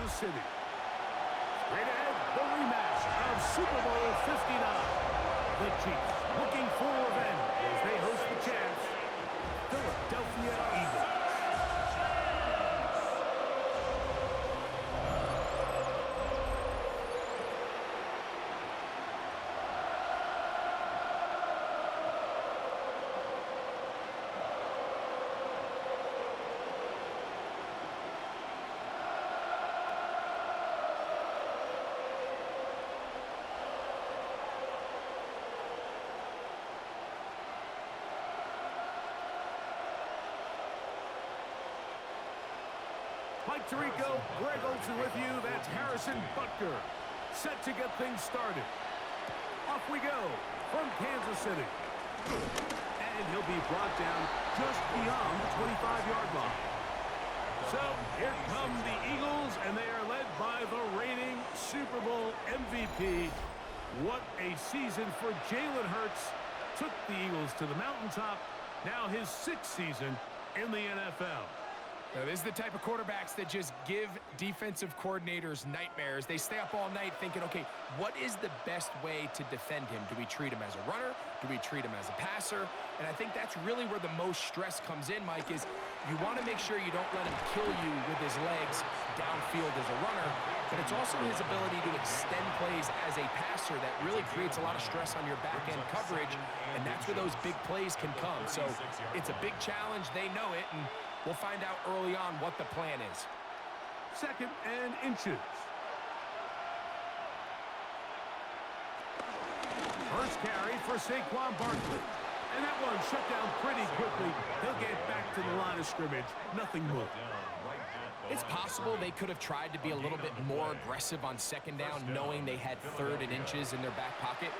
Kansas City. Straight ahead, the rematch of Super Bowl 59. The Chiefs looking for revenge as they host the champs, Philadelphia Eagles. Mike Tirico, Greg Olsen with you. That's Harrison Butker, set to get things started. Off we go from Kansas City. And he'll be brought down just beyond the 25-yard line. So here come the Eagles, and they are led by the reigning Super Bowl MVP. What a season for Jalen Hurts. Took the Eagles to the mountaintop. Now his 6th season in the NFL. Now, this is the type of quarterbacks that just give defensive coordinators nightmares. They stay up all night thinking, okay, what is the best way to defend him? Do we treat him as a runner? Do we treat him as a passer? And I think that's really where the most stress comes in, Mike, is you want to make sure you don't let him kill you with his legs downfield as a runner, but it's also his ability to extend plays as a passer that really creates a lot of stress on your back-end coverage, and that's where those big plays can come. So it's a big challenge. They know it, and we'll find out early on what the plan is. 2nd and inches. First carry for Saquon Barkley. And that one shut down pretty quickly. He'll get back to the line of scrimmage. Nothing more. It's possible they could have tried to be a little bit more aggressive on 2nd down, knowing they had 3rd and inches in their back pocket.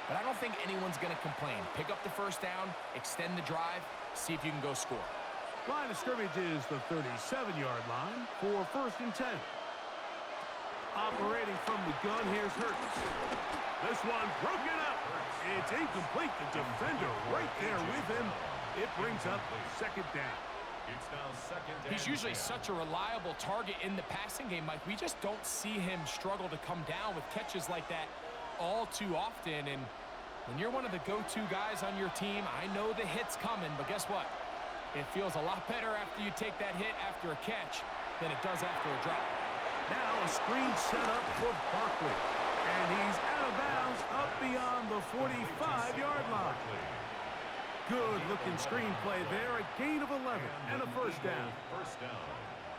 But I don't think anyone's going to complain. Pick up the 1st down, extend the drive, see if you can go score. Line of scrimmage is the 37-yard line for 1st and 10. Operating from the gun, here's Hurts. This one broken up. It's incomplete. The defender right there with him. It brings up 2nd down. It's now 2nd down. He's usually such a reliable target in the passing game, Mike. We just don't see him struggle to come down with catches like that all too often. And when you're one of the go-to guys on your team, I know the hit's coming, but guess what? It feels a lot better after you take that hit after a catch than it does after a drop. Now a screen set up for Barkley. And he's out of bounds up beyond the 45-yard line. Good-looking screen play there. A gain of 11 and a 1st down.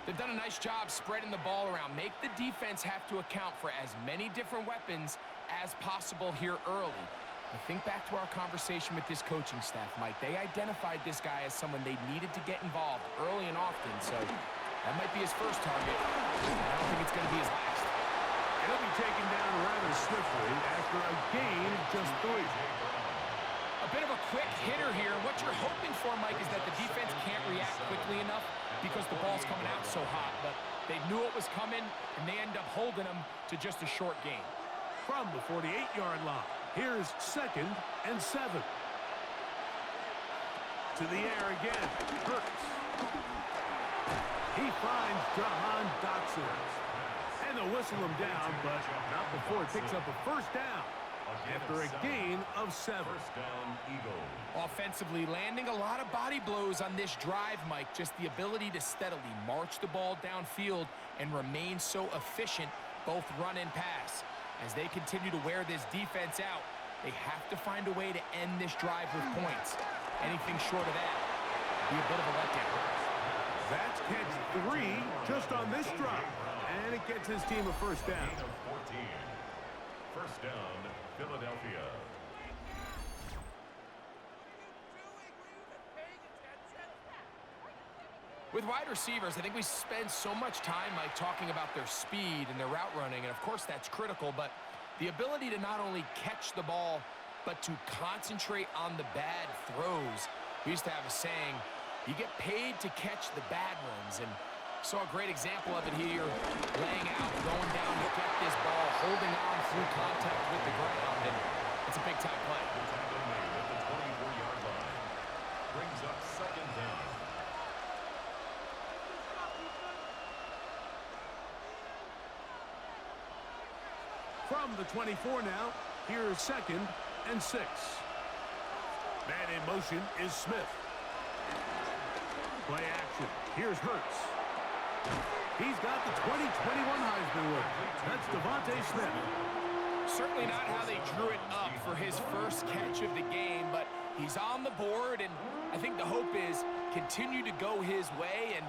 They've done a nice job spreading the ball around. Make the defense have to account for as many different weapons as possible here early. I think back to our conversation with this coaching staff, Mike. They identified this guy as someone they needed to get involved early and often, so that might be his first target. I don't think it's going to be his last. He'll be taken down rather swiftly after a gain of just 3. A bit of a quick hitter here. What you're hoping for, Mike, is that the defense can't react quickly enough because the ball's coming out so hot, but they knew it was coming, and they end up holding them to just a short gain. From the 48-yard line. Here's 2nd and 7. To the air again. Hurts. He finds Jahan Dotson. And they'll whistle him down, but not before it picks up a 1st down after a gain of 7. 1st down, Eagles. Offensively, landing a lot of body blows on this drive, Mike. Just the ability to steadily march the ball downfield and remain so efficient, both run and pass. As they continue to wear this defense out, they have to find a way to end this drive with points. Anything short of that would be a bit of a letdown. That's catch 3 just on this drive. And it gets his team a 1st down. Gain of 14. 1st down, Philadelphia. With wide receivers, I think we spend so much time, Mike, talking about their speed and their route running, and of course that's critical, but the ability to not only catch the ball, but to concentrate on the bad throws. We used to have a saying, you get paid to catch the bad ones, and saw a great example of it here, laying out, going down to get this ball, holding on through contact with the ground, and it's a big-time play. Tackle made at the 24-yard line. Brings up 2nd down. From the 24 now, here's 2nd and 6. Man in motion is Smith. Play action. Here's Hurts. He's got the 2021 Heisman winner. That's Devontae Smith. Certainly not how they drew it up for his first catch of the game, but he's on the board, and I think the hope is continue to go his way, and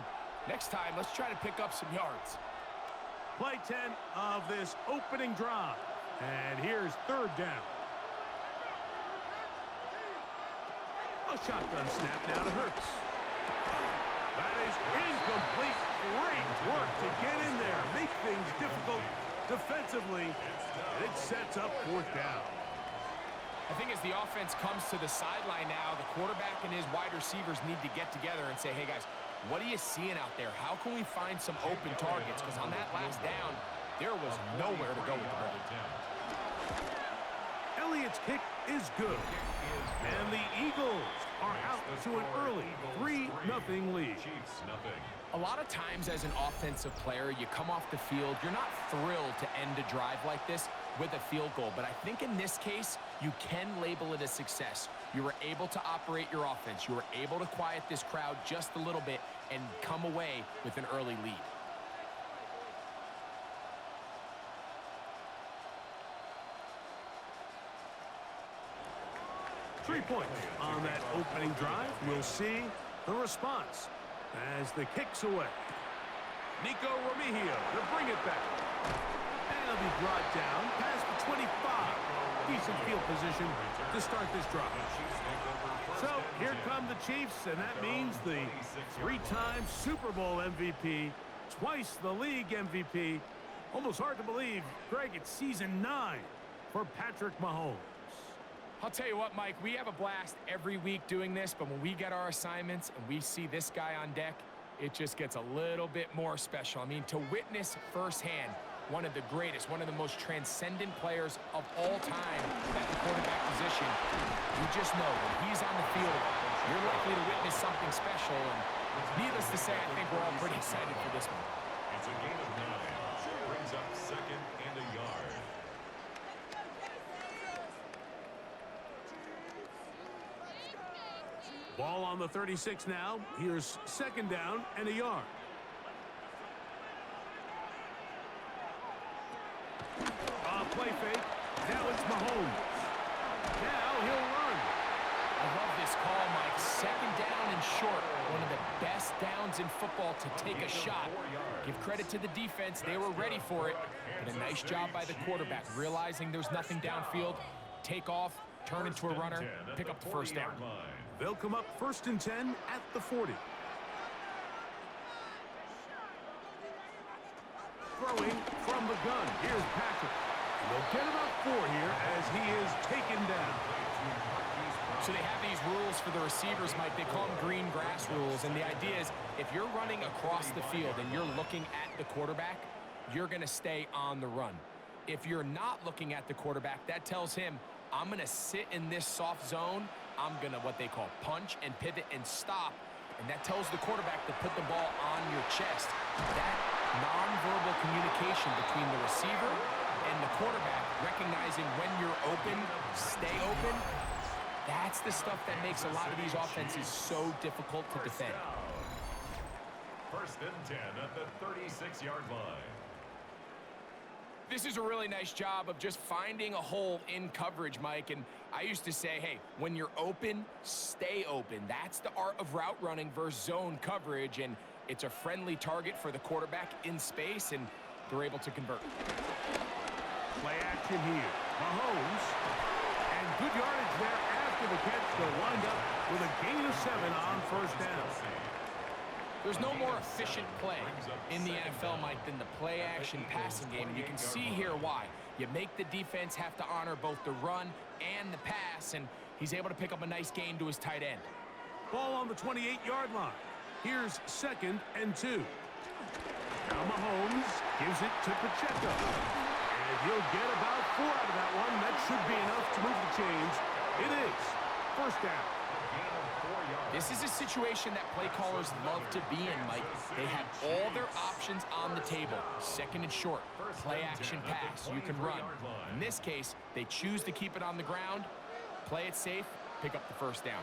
next time, let's try to pick up some yards. Play 10 of this opening drive. And here's 3rd down. A shotgun snap now to Hurts. That is incomplete. Great work to get in there. Make things difficult defensively. And it sets up 4th down. I think as the offense comes to the sideline now, the quarterback and his wide receivers need to get together and say, hey, guys, what are you seeing out there? How can we find some open targets? Because on that last down, there was nowhere to go with the ball. Elliott's kick is good. And the Eagles are out to an early 3-0 lead. A lot of times as an offensive player, you come off the field, you're not thrilled to end a drive like this with a field goal. But I think in this case, you can label it a success. You were able to operate your offense. You were able to quiet this crowd just a little bit and come away with an early lead. Three points on that opening drive. We'll see the response as the kick's away. Nico Remigio to bring it back. And it'll be brought down past the 25. Decent field position to start this drive. So here come the Chiefs, and that means the 3-time Super Bowl MVP, twice the league MVP. Almost hard to believe, Greg, it's season 9 for Patrick Mahomes. I'll tell you what, Mike, we have a blast every week doing this, but when we get our assignments and we see this guy on deck, it just gets a little bit more special. I mean, to witness firsthand one of the greatest, one of the most transcendent players of all time at the quarterback position, you just know when he's on the field, you're likely to witness something special, and needless to say, I think we're all pretty excited for this one. It's a gain of 9. Brings up 2nd and a yard. Ball on the 36 now. Here's 2nd down and a yard. Play fake. Now it's Mahomes. Now he'll run. I love this call, Mike. 2nd down and short. One of the best downs in football to take a shot. Give credit to the defense. They were ready for it. But a nice job by the quarterback, realizing there's nothing downfield. Take off, turn into a runner, pick up the 1st down. They'll come up 1st and 10 at the 40. Throwing from the gun. Here's Patrick. They'll get about 4 here as he is taken down. So they have these rules for the receivers, Mike. They call them green grass rules. And the idea is if you're running across the field and you're looking at the quarterback, you're going to stay on the run. If you're not looking at the quarterback, that tells him, I'm going to sit in this soft zone. I'm going to what they call punch and pivot and stop. And that tells the quarterback to put the ball on your chest. That nonverbal communication between the receiver and the quarterback, recognizing when you're open, stay open, that's the stuff that makes a lot of these offenses so difficult to defend. 1st and 10 at the 36-yard line. This is a really nice job of just finding a hole in coverage, Mike. And I used to say, hey, when you're open, stay open. That's the art of route running versus zone coverage. And it's a friendly target for the quarterback in space, and they're able to convert. Play action here. Mahomes. And good yardage there after the catch. They'll wind up with a gain of 7 on 1st down. There's no more efficient play in the NFL, Mike, than the play-action passing game. And you can see here why. You make the defense have to honor both the run and the pass, and he's able to pick up a nice gain to his tight end. Ball on the 28-yard line. Here's 2nd and 2. Now Mahomes gives it to Pacheco. And he'll get about 4 out of that one. That should be enough to move the chains. It is 1st down. Gain of 4 yards. This is a situation that play callers love to be in, Mike. They have all their options on the table. Second and short, play action pass, you can run. In this case, they choose to keep it on the ground, play it safe, pick up the first down.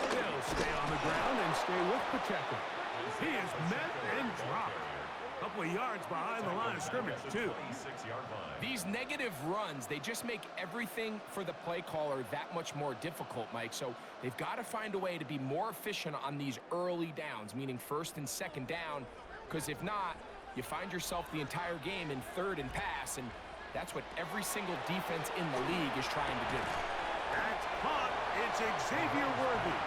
He'll stay on the ground and stay with Pacheco. He is met and dropped. A couple of yards behind the line of scrimmage, too. These negative runs, they just make everything for the play caller that much more difficult, Mike. So they've got to find a way to be more efficient on these early downs, meaning first and second down, because if not, you find yourself the entire game in third and pass, and that's what every single defense in the league is trying to do. That's caught. It's Xavier Worthy.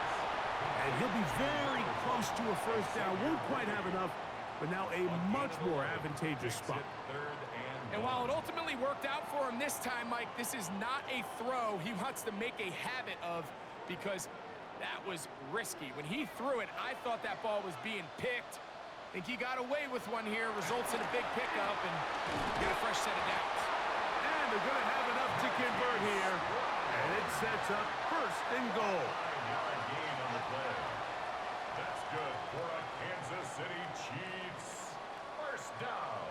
And he'll be very close to a first down. Won't quite have enough, but now a much more advantageous spot. And while it ultimately worked out for him this time, Mike, this is not a throw he wants to make a habit of, because that was risky. When he threw it, I thought that ball was being picked. I think he got away with one here, results in a big pickup and get a fresh set of downs. And they're going to have enough to convert here. And it sets up first and goal. Gain on the play. That's good for a Kansas City Chiefs. First down.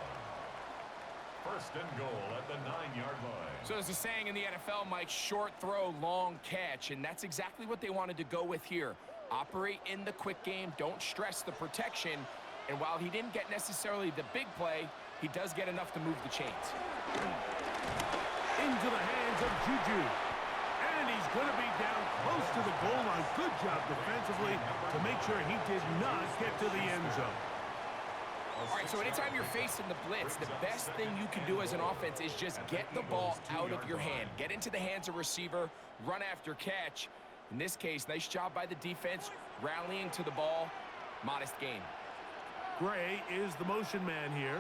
First and goal at the 9-yard line. So there's a saying in the NFL, Mike, short throw, long catch, and that's exactly what they wanted to go with here. Operate in the quick game, don't stress the protection, and while he didn't get necessarily the big play, he does get enough to move the chains. Into the hands of Juju. And he's going to be down close to the goal line. Good job defensively to make sure he did not get to the end zone. All right, so anytime you're facing the blitz, the best thing you can do as an offense is just get the ball out of your hand. Get into the hands of receiver, run after catch. In this case, nice job by the defense, rallying to the ball, modest gain. Gray is the motion man here.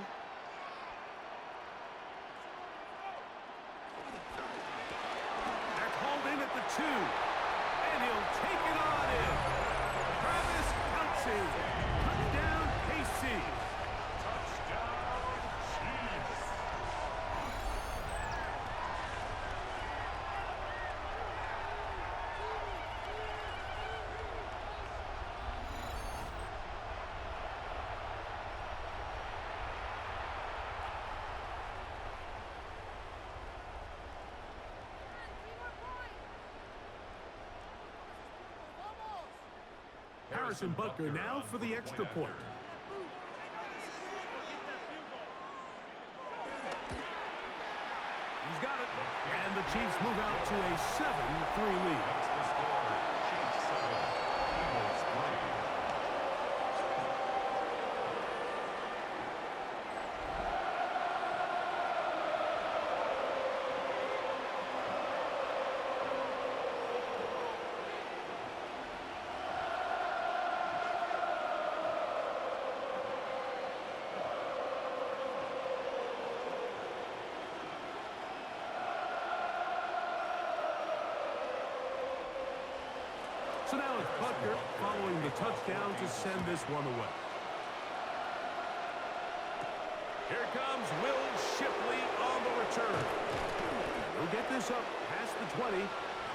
They're called in at the 2. And he'll take it on in. Travis Kelce. Touchdown, KC. Harrison Butker now for the extra point. He's got it. And the Chiefs move out to a 7-3 lead. So now it's Butker following the touchdown to send this one away. Here comes Will Shipley on the return. He'll get this up past the 20.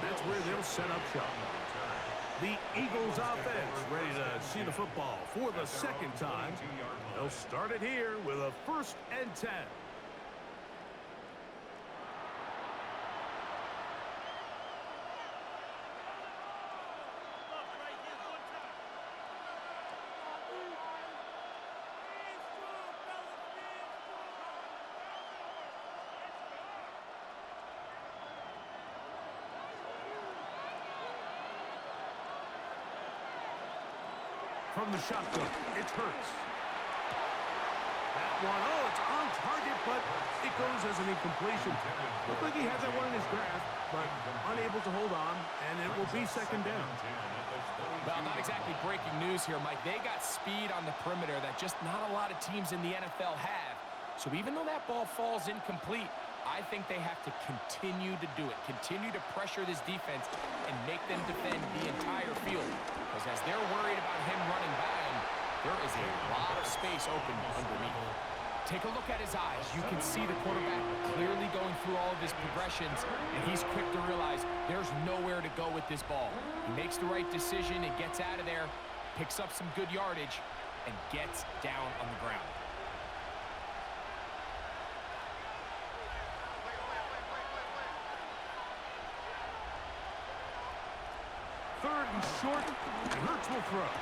That's where they'll set up shop. The Eagles offense ready to see the football for the second time. They'll start it here with a 1st and 10. From the shotgun, it's Hurts. That one, oh, it's on target, but it goes as an incompletion. Looked like he had that one in his grasp, but unable to hold on, and it will be second down. Well, not exactly breaking news here, Mike. They got speed on the perimeter that just not a lot of teams in the NFL have. So even though that ball falls incomplete, I think they have to continue to do it, continue to pressure this defense and make them defend the entire field. Because as they're worried about him running by him, there is a lot of space open underneath. Take a look at his eyes. You can see the quarterback clearly going through all of his progressions, and he's quick to realize there's nowhere to go with this ball. He makes the right decision and gets out of there, picks up some good yardage, and gets down on the ground. Third and short, and Hurts will throw.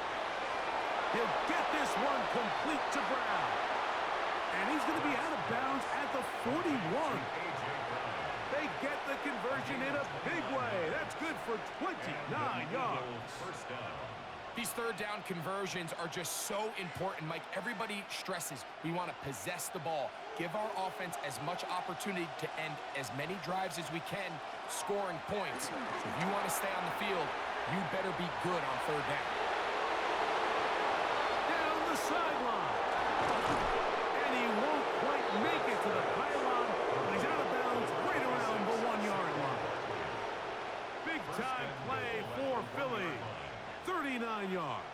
He'll get this one complete to Brown. And he's going to be out of bounds at the 41. They get the conversion in a big way. That's good for 29 yards. First down. These third down conversions are just so important, Mike. Everybody stresses we want to possess the ball, give our offense as much opportunity to end as many drives as we can, scoring points. So if you want to stay on the field, you better be good on third down. Down the sideline. And he won't quite make it to the pylon, but he's out of bounds right around the 1-yard line. Big time play for Philly. 39 yards.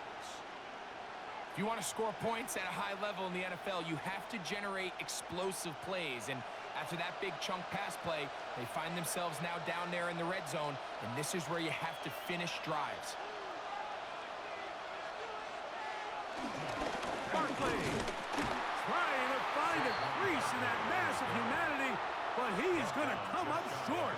If you want to score points at a high level in the NFL, you have to generate explosive plays. And after that big chunk pass play, they find themselves now down there in the red zone, and this is where you have to finish drives. Barkley trying to find a crease in that mass of humanity, but he is going to come up short.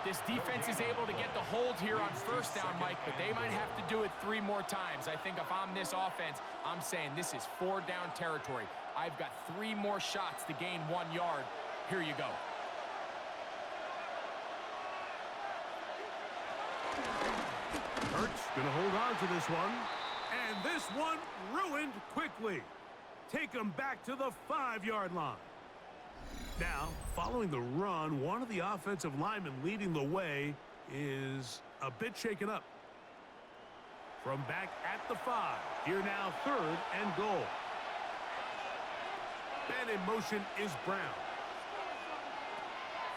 This defense is able to get the hold here on first down, Mike, but they might have to do it 3 more times. I think if I'm this offense, I'm saying this is 4-down territory. I've got 3 more shots to gain 1 yard. Here you go. Hurts going to hold on to this one. And this one ruined quickly. Take him back to the 5-yard line. Now, following the run, one of the offensive linemen leading the way is a bit shaken up. From back at the 5, here now 3rd and goal. And in motion is Brown.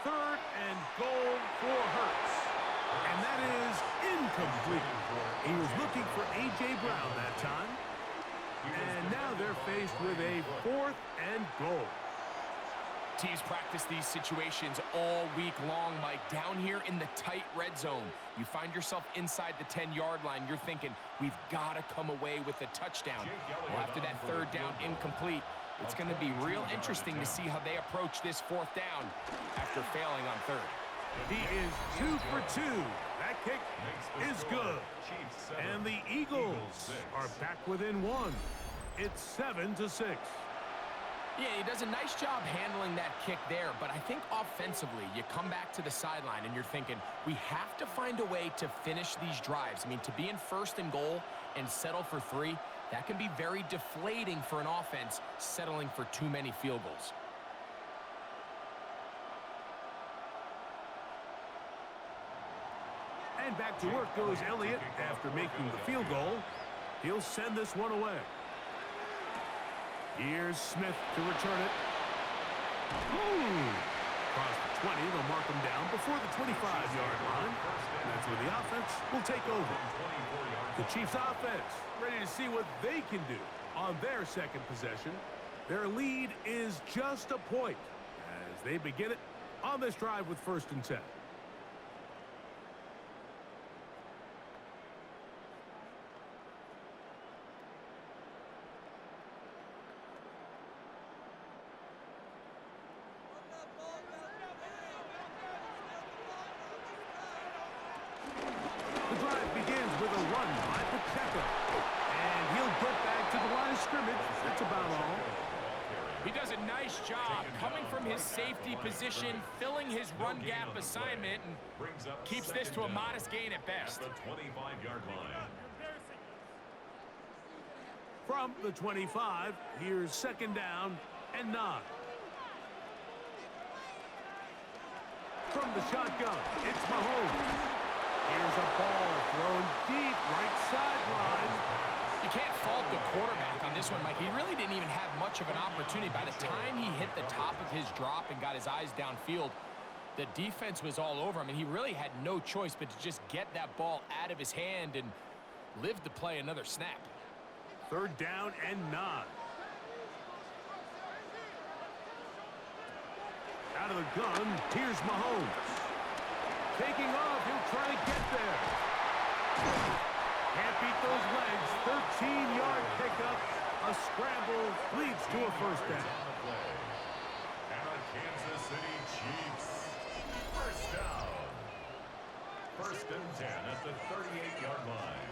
3rd and goal for Hurts. And that is incomplete. He was looking for A.J. Brown that time. And now they're faced with a 4th and goal. Teams practice these situations all week long, Mike. Down here in the tight red zone, you find yourself inside the 10-yard line. You're thinking, we've got to come away with a touchdown. Well, after that 3rd down incomplete, it's going to be real interesting to see how they approach this 4th down after failing on 3rd. He is 2 for 2. That kick is good. And the Eagles are back within 1. It's 7-6. Yeah, he does a nice job handling that kick there, but I think offensively, you come back to the sideline and you're thinking, we have to find a way to finish these drives. I mean, to be in 1st and goal and settle for 3, that can be very deflating for an offense settling for too many field goals. And back to work goes Elliott after making the field goal. He'll send this one away. Here's Smith to return it. Across the 20, they'll mark him down before the 25-yard line. And that's where the offense will take over. The Chiefs offense ready to see what they can do on their 2nd possession. Their lead is just a point as they begin it on this drive with 1st and 10. That's about all. He does a nice job coming from his safety position, filling his run gap assignment, and keeps this to a modest gain at best. The 25-yard line. From the 25, here's 2nd down and 9. From the shotgun, it's Mahomes. Here's a ball thrown deep right sideline. You can't fault the quarterback on this one, Mike. He really didn't even have much of an opportunity. By the time he hit the top of his drop and got his eyes downfield, the defense was all over him, and he really had no choice but to just get that ball out of his hand and live to play another snap. 3rd down and 9. Out of the gun, here's Mahomes. Taking off, he'll try to get there. Can't beat those legs. 13-yard pickup. A scramble leads to a first down. And the Kansas City Chiefs. First down. First and 10 at the 38-yard line.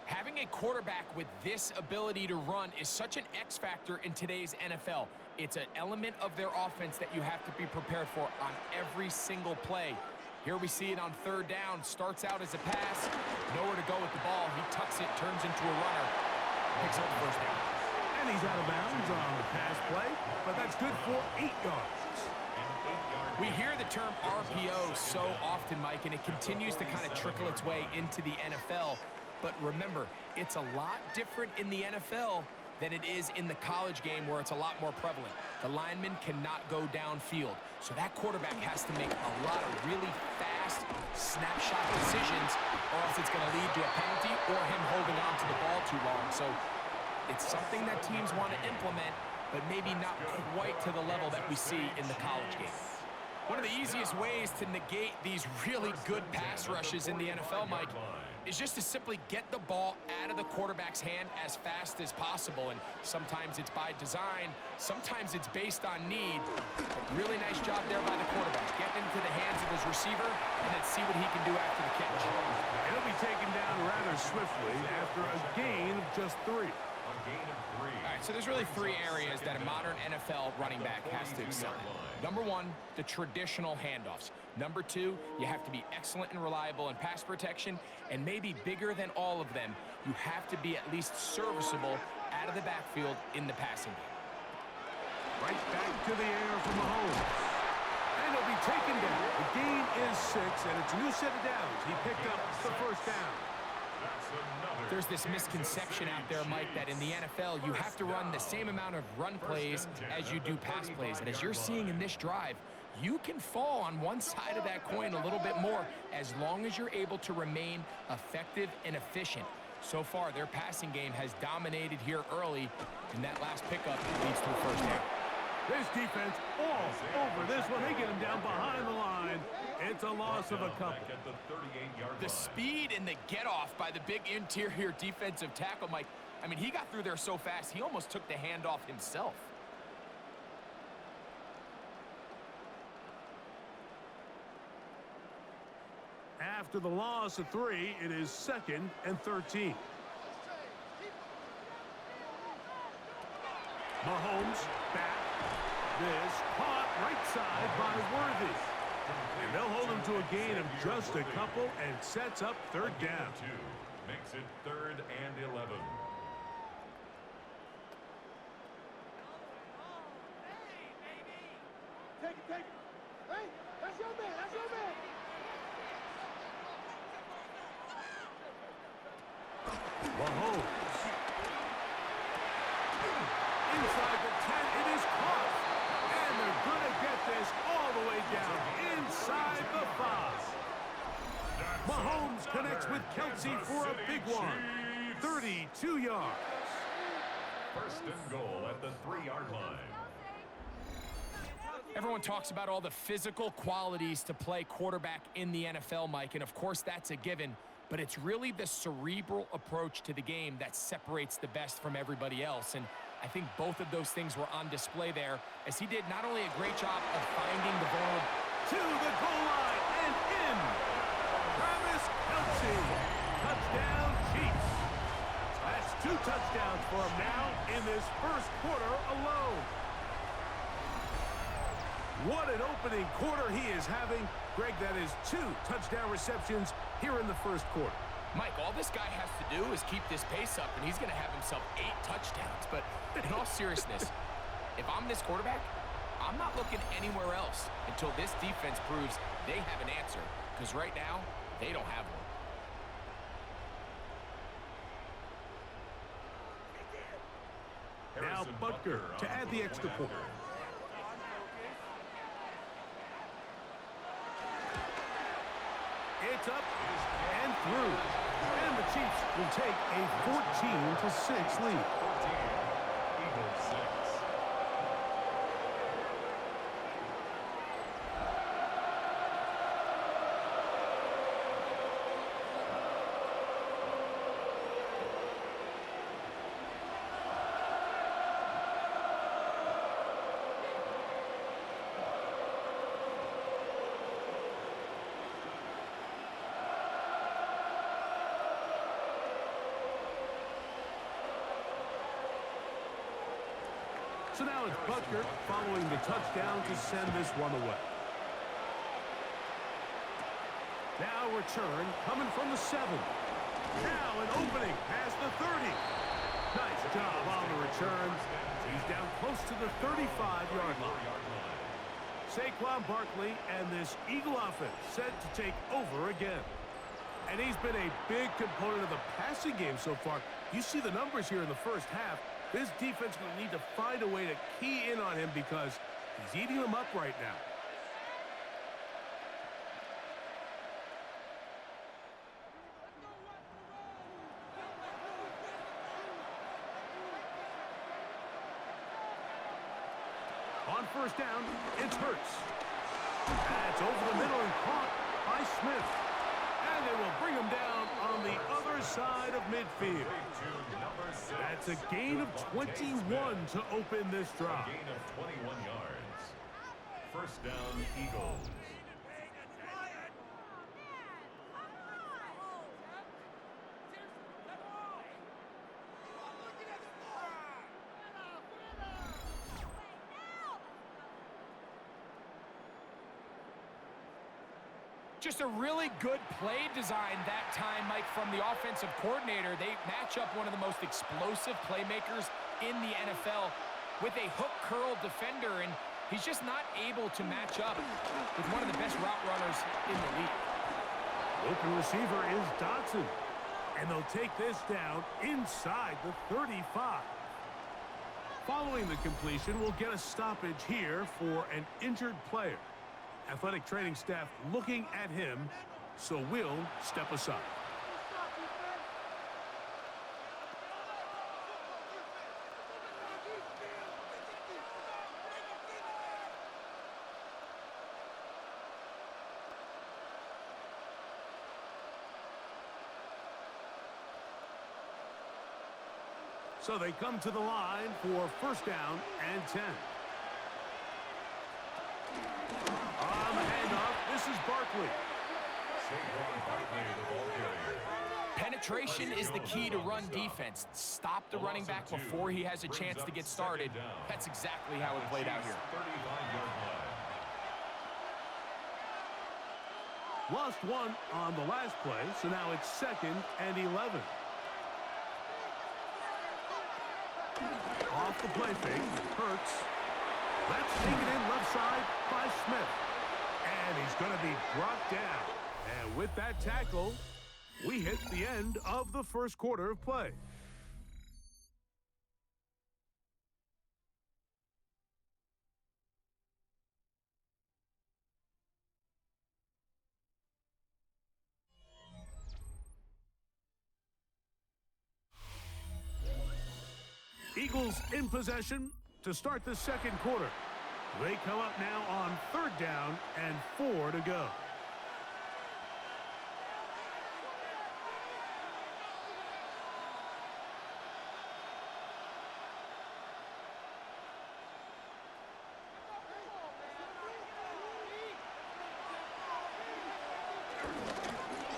Having a quarterback with this ability to run is such an X factor in today's NFL. It's an element of their offense that you have to be prepared for on every single play. Here we see it on third down. Starts out as a pass. Nowhere to go with the ball. He tucks it, turns into a runner. Picks up the first down. And he's out of bounds on the pass play, but that's good for 8 yards. We hear the term RPO so often, Mike, and it continues to kind of trickle its way into the NFL. But remember, it's a lot different in the NFL than it is in the college game where it's a lot more prevalent. The lineman cannot go downfield. So that quarterback has to make a lot of really fast snapshot decisions or else it's going to lead to a penalty or him holding on to the ball too long. So it's something that teams want to implement, but maybe not quite to the level that we see in the college game. One of the easiest ways to negate these really good pass rushes in the NFL, Mike, is just to simply get the ball out of the quarterback's hand as fast as possible. And sometimes it's by design, sometimes it's based on need. But really nice job there by the quarterback. Getting into the hands of his receiver, and then see what he can do after the catch. And he'll be taken down rather swiftly after a gain of just 3. All right, so there's really 3 areas that a modern NFL running back has to excel in. Number 1, the traditional handoffs. Number 2, you have to be excellent and reliable in pass protection, and maybe bigger than all of them, you have to be at least serviceable out of the backfield in the passing game. Right back to the air from Mahomes. And he'll be taken down. The gain is 6, and it's a new set of downs. He picked up the first down. There's this misconception out there, Mike, that in the NFL, you have to run the same amount of run plays as you do pass plays. And as you're seeing in this drive, you can fall on one side of that coin a little bit more as long as you're able to remain effective and efficient. So far, their passing game has dominated here early, and that last pickup leads to a first down. This defense all over this one. They get him down behind the line. It's a loss of a couple. The speed and the get-off by the big interior defensive tackle, Mike. I mean, he got through there so fast, he almost took the handoff himself. After the loss of 3, it is 2nd and 13. Mahomes back. This caught right side by Worthy. And they'll hold him to a gain of just a couple and sets up 3rd down. 2 makes it 3rd and 11. Take it. Hey, that's your man. Mahomes. Inside the 10, it is caught. And they're going to get this all the way down inside the 5. Mahomes connects with Kelsey for a big one. 32 yards. First and goal at the 3-yard line. Everyone talks about all the physical qualities to play quarterback in the NFL, Mike, and of course that's a given, but it's really the cerebral approach to the game that separates the best from everybody else, and I think both of those things were on display there, as he did not only a great job of finding the vulnerable to the goal line and in. Travis Kelsey. Touchdown, Chiefs. That's 2 touchdowns for him now in this first quarter alone. What an opening quarter he is having. Greg, that is 2 touchdown receptions here in the first quarter. Mike, all this guy has to do is keep this pace up, and he's going to have himself 8 touchdowns. But in all seriousness, if I'm this quarterback, I'm not looking anywhere else until this defense proves they have an answer. Because right now, they don't have one. Now Butker to add the extra point. It's up and through. And the Chiefs will take a 14-6 lead. 14, Eagles 6. So now it's Butker following the touchdown to send this one away. Now return coming from the 7. Now an opening past the 30. Nice job on the return. He's down close to the 35-yard line. Saquon Barkley and this Eagle offense set to take over again. And he's been a big component of the passing game so far. You see the numbers here in the first half. This defense will need to find a way to key in on him because he's eating them up right now. On first down, it's Hurts. That's over the middle and caught by Smith. And they will bring him down on the other side of midfield. That's a gain of 21 to open this drive. A gain of 21 yards. First down, Eagles. Just a really good play design that time, Mike, from the offensive coordinator. They match up one of the most explosive playmakers in the NFL with a hook curl defender, and he's just not able to match up with one of the best route runners in the league. Open receiver is Dotson, and they'll take this down inside the 35. Following the completion, we'll get a stoppage here for an injured player. Athletic training staff looking at him, so we'll step aside. So they come to the line for first down and 10. On the handoff, this is Barkley. Saquon Barkley, the ball carrier. Penetration is the key to run defense. Stop the running back before he has a chance to get started. That's exactly how it played out here. 35-yard line. Lost one on the last play, so now it's 2nd and 11. Off the play fake, Hurts. Let's take it in left side by Smith. And he's going to be brought down. And with that tackle, we hit the end of the first quarter of play. Eagles in possession to start the second quarter. They come up now on 3rd down and 4 to go.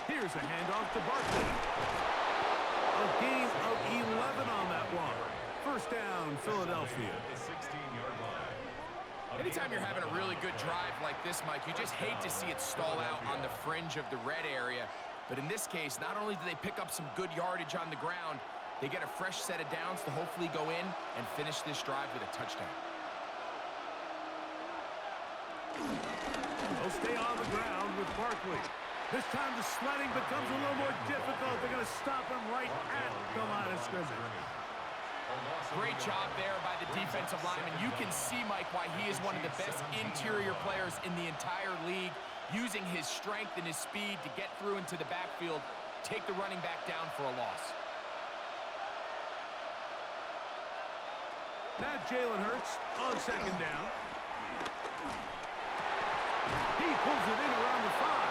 Here's a handoff to Barkley. A gain of 11 on that one. First down, Philadelphia. The 16-yard line. Anytime you're having a really good drive like this, Mike, you just hate to see it stall out on the fringe of the red area. But in this case, not only do they pick up some good yardage on the ground, they get a fresh set of downs to hopefully go in and finish this drive with a touchdown. They'll stay on the ground with Barkley. This time the sledding becomes a little more difficult. They're going to stop him right at the line of scrimmage. Great job there by the defensive lineman. You can see, Mike, why he is one of the best interior players in the entire league, using his strength and his speed to get through into the backfield take the running back down for a loss. Now Jalen Hurts on second down. He pulls it in around the 5.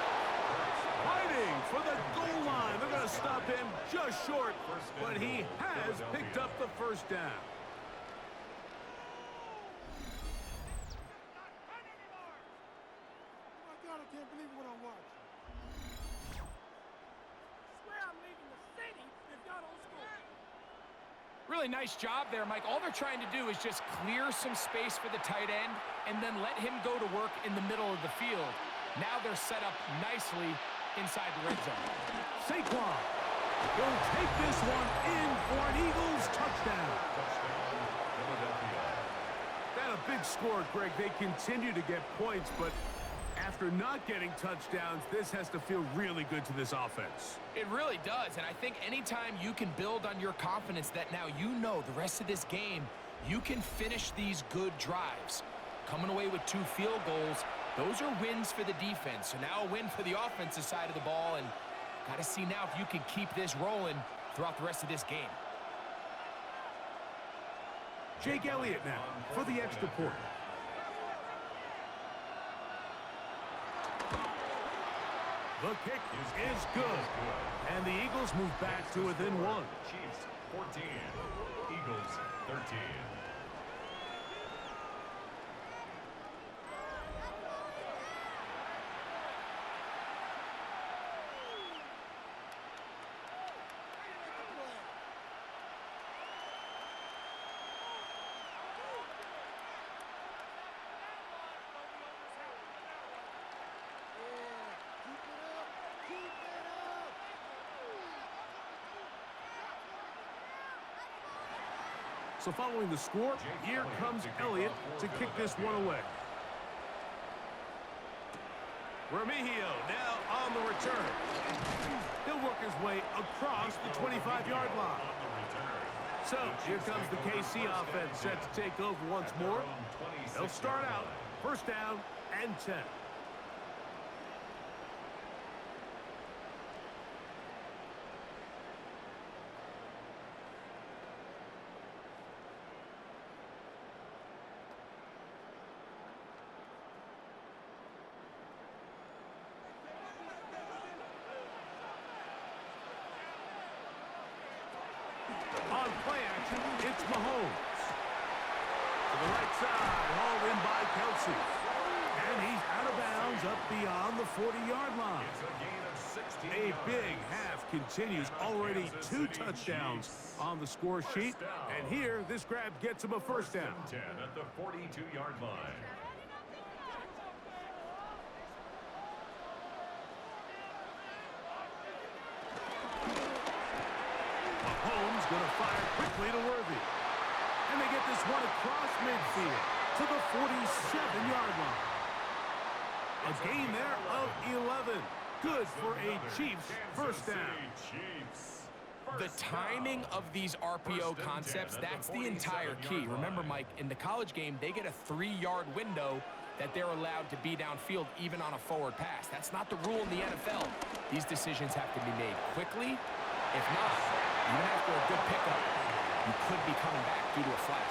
Fighting for the goal line. They're going to stop him just short, but he has picked up the first down. Oh my God, I can't believe what I'm watching. Swear I'm leaving the city if y'all don't score. Really nice job there, Mike. All they're trying to do is just clear some space for the tight end and then let him go to work in the middle of the field. Now they're set up nicely inside the red zone. Saquon will take this one in for an Eagles touchdown. That a big score, Greg. They continue to get points, but after not getting touchdowns, this has to feel really good to this offense. It really does, and I think anytime you can build on your confidence that now you know the rest of this game, you can finish these good drives. Coming away with 2 field goals, those are wins for the defense. So now a win for the offensive side of the ball, and got to see now if you can keep this rolling throughout the rest of this game. Jake Elliott now for the extra point. The kick is good. And the Eagles move back to within 1. Chiefs 14, Eagles 13. So following the score, here comes Elliott to kick this one away. Remigio now on the return. He'll work his way across the 25-yard line. So here comes the KC offense set to take over once more. They'll start out first down and 10. On play action, it's Mahomes. To the right side, hauled in by Kelsey. And he's out of bounds up beyond the 40-yard line. A big half continues. Already 2 touchdowns on the score sheet. And here, this grab gets him a first down. 10 at the 42-yard line. Mahomes going to fire quickly to Worthy. And they get this one across midfield to the 47-yard line. A gain there of 11. Good for a Chiefs first down. The timing of these RPO concepts, that's the entire key. Remember, Mike, in the college game, they get a 3-yard window that they're allowed to be downfield even on a forward pass. That's not the rule in the NFL. These decisions have to be made quickly. If not, even after a good pickup, you could be coming back due to a flag.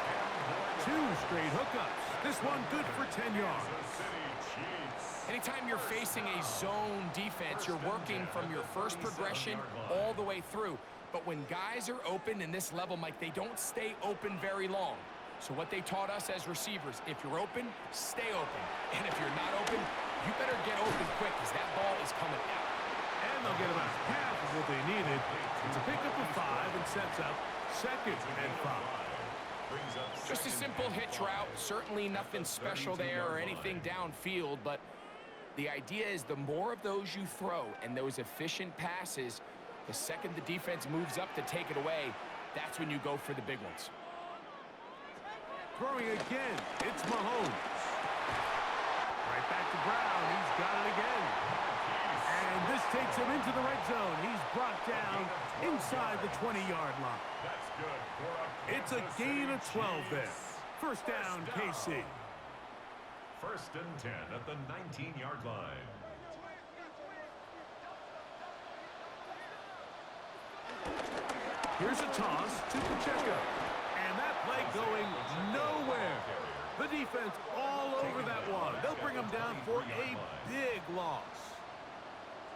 2 straight hookups. This one good for 10 yards. Anytime you're facing a zone defense, you're working from your first progression all the way through. But when guys are open in this level, Mike, they don't stay open very long. So what they taught us as receivers, if you're open, stay open. And if you're not open, you better get open quick because that ball is coming out. And they'll get about half of what they needed. It's a pickup of 5 and sets up second and 5. Just a simple hitch route. Certainly nothing special there or anything downfield, but the idea is the more of those you throw and those efficient passes, the second the defense moves up to take it away, that's when you go for the big ones. Throwing again, it's Mahomes. Right back to Brown. He's got it again. And this takes him into the red zone. He's brought down inside the 20-yard line. It's a gain of 12 there. First down, KC. First and 10 at the 19-yard line. Here's a toss to Pacheco. And that play going nowhere. The defense all over that one. They'll bring him down for a big loss.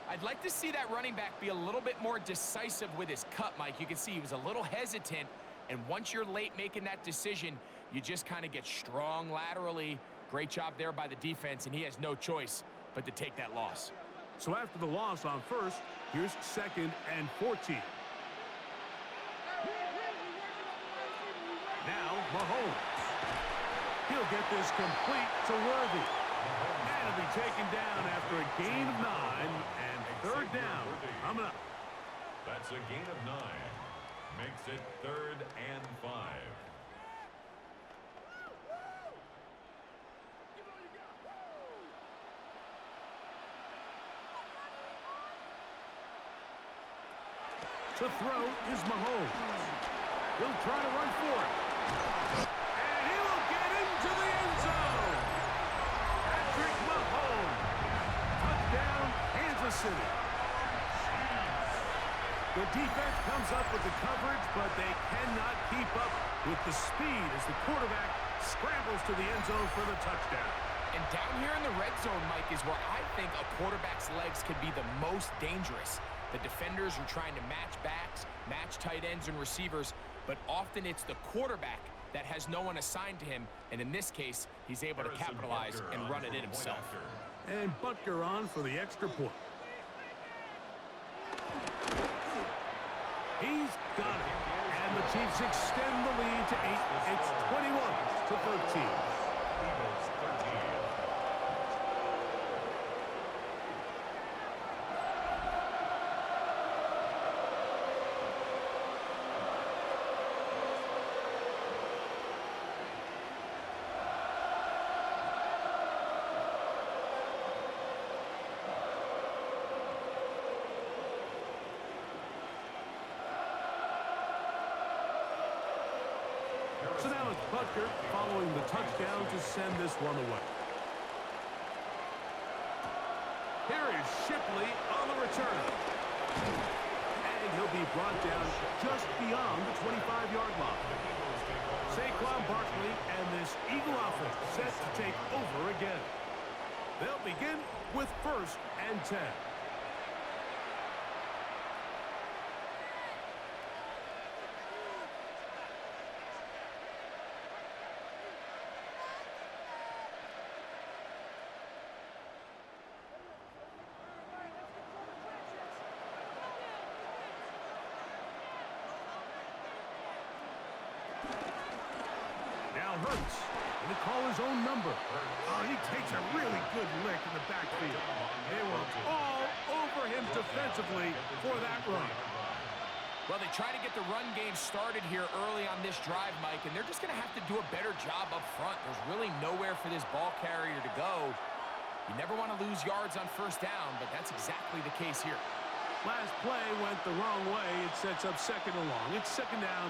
I'd like to see that running back be a little bit more decisive with his cut, Mike. You can see he was a little hesitant, and once you're late making that decision, you just kind of get strong laterally. Great job there by the defense, and he has no choice but to take that loss. So after the loss on first, here's 2nd and 14. Now, Mahomes. He'll get this complete to Worthy. And he'll be taken down after a gain of 9 and 3rd down coming up. That's a gain of 9. Makes it 3rd and 5. To throw is Mahomes. He'll try to run for it. And he will get into the end zone. Patrick Mahomes. Touchdown, Kansas City. The defense comes up with the coverage, but they cannot keep up with the speed as the quarterback scrambles to the end zone for the touchdown. And down here in the red zone, Mike, is where I think a quarterback's legs can be the most dangerous. The defenders are trying to match backs, match tight ends and receivers, but often it's the quarterback that has no one assigned to him, and in this case, he's able to capitalize and run it in himself. And Butker on for the extra point. He's got it. And the Chiefs extend the lead to 8. It's 21-13. Eagles 13. So now it's Butker following the touchdown to send this one away. Here is Shipley on the return. And he'll be brought down just beyond the 25-yard line. Saquon Barkley and this Eagle offense set to take over again. They'll begin with 1st and 10. Hurts. And they call his own number. Oh, he takes a really good lick in the backfield. They were all over him defensively for that run. Well, they try to get the run game started here early on this drive, Mike, and they're just going to have to do a better job up front. There's really nowhere for this ball carrier to go. You never want to lose yards on 1st down, but that's exactly the case here. Last play went the wrong way. It sets up 2nd and long. It's 2nd down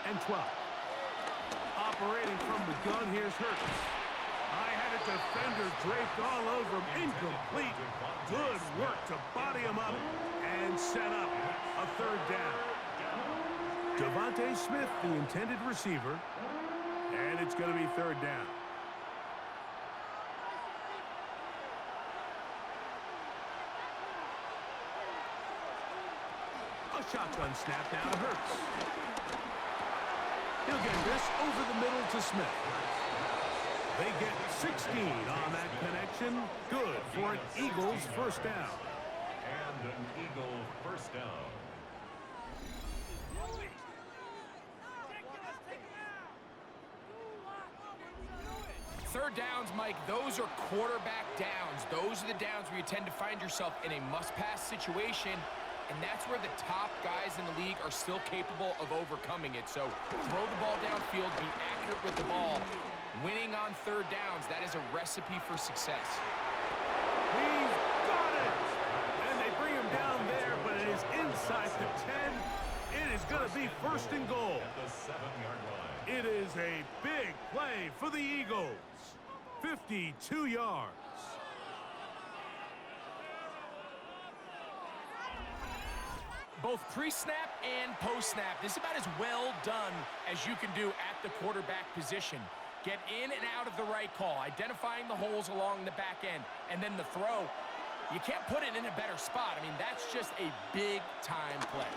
and 12. Operating from the gun, here's Hurts. I had a defender draped all over him. Incomplete. Good work to body him up and set up a 3rd down. Devontae Smith, the intended receiver, and it's going to be 3rd down. A shotgun snap now to Hurts. He'll get this over the middle to Smith. They get 16 on that connection. Good for an Eagles 1st down. And an Eagle 1st down. Third downs, Mike, those are quarterback downs. Those are the downs where you tend to find yourself in a must-pass situation, and that's where the top guys in the league are still capable of overcoming it. So throw the ball downfield, be accurate with the ball. Winning on 3rd downs, that is a recipe for success. He's got it! And they bring him down there, but it is inside the 10. It is going to be 1st and goal. At the 7-yard line. It is a big play for the Eagles. 52 yards. both pre-snap and post-snap. This is about as well done as you can do at the quarterback position. Get in and out of the right call, identifying the holes along the back end, and then the throw. You can't put it in a better spot. I mean, that's just a big-time play.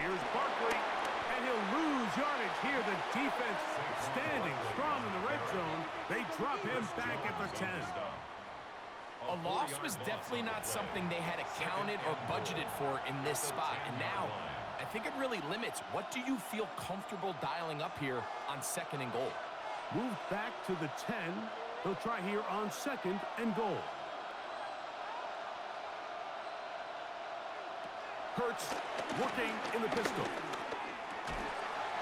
Here's Barkley, and he'll lose yardage here. The defense standing strong in the red zone. They drop him back at the 10. A loss was definitely not something they had accounted or budgeted for in this spot. And now, I think it really limits. What do you feel comfortable dialing up here on 2nd and goal? Moved back to the 10. They'll try here on 2nd and goal. Hurts working in the pistol.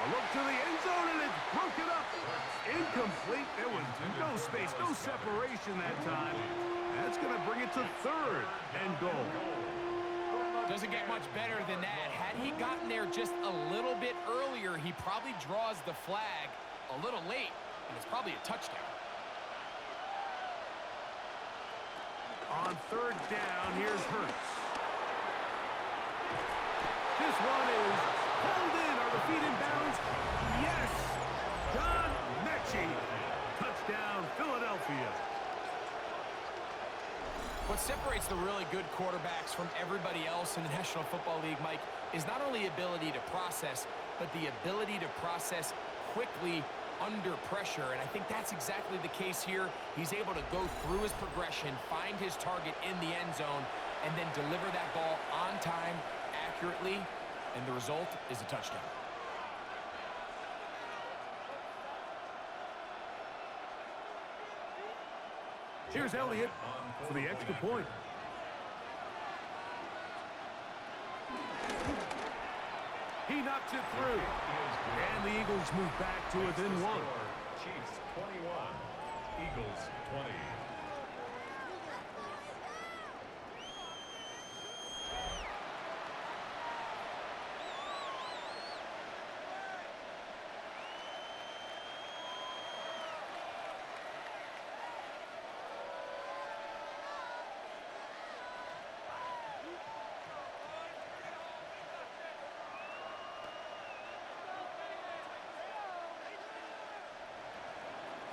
A look to the end zone, and it's broken up. Incomplete. There was no space, no separation that time. That's going to bring it to 3rd and goal. Doesn't get much better than that. Had he gotten there just a little bit earlier, he probably draws the flag a little late, and it's probably a touchdown. On 3rd down, here's Hurts. This one is held in. Are the feet in bounds? Yes! John Mechie. Touchdown, Philadelphia. What separates the really good quarterbacks from everybody else in the National Football League, Mike, is not only ability to process, but the ability to process quickly under pressure. And I think that's exactly the case here. He's able to go through his progression, find his target in the end zone, and then deliver that ball on time, accurately, and the result is a touchdown. Here's Elliott for the extra point. He knocks it through. And the Eagles move back to within 1. Chiefs 21, Eagles 20.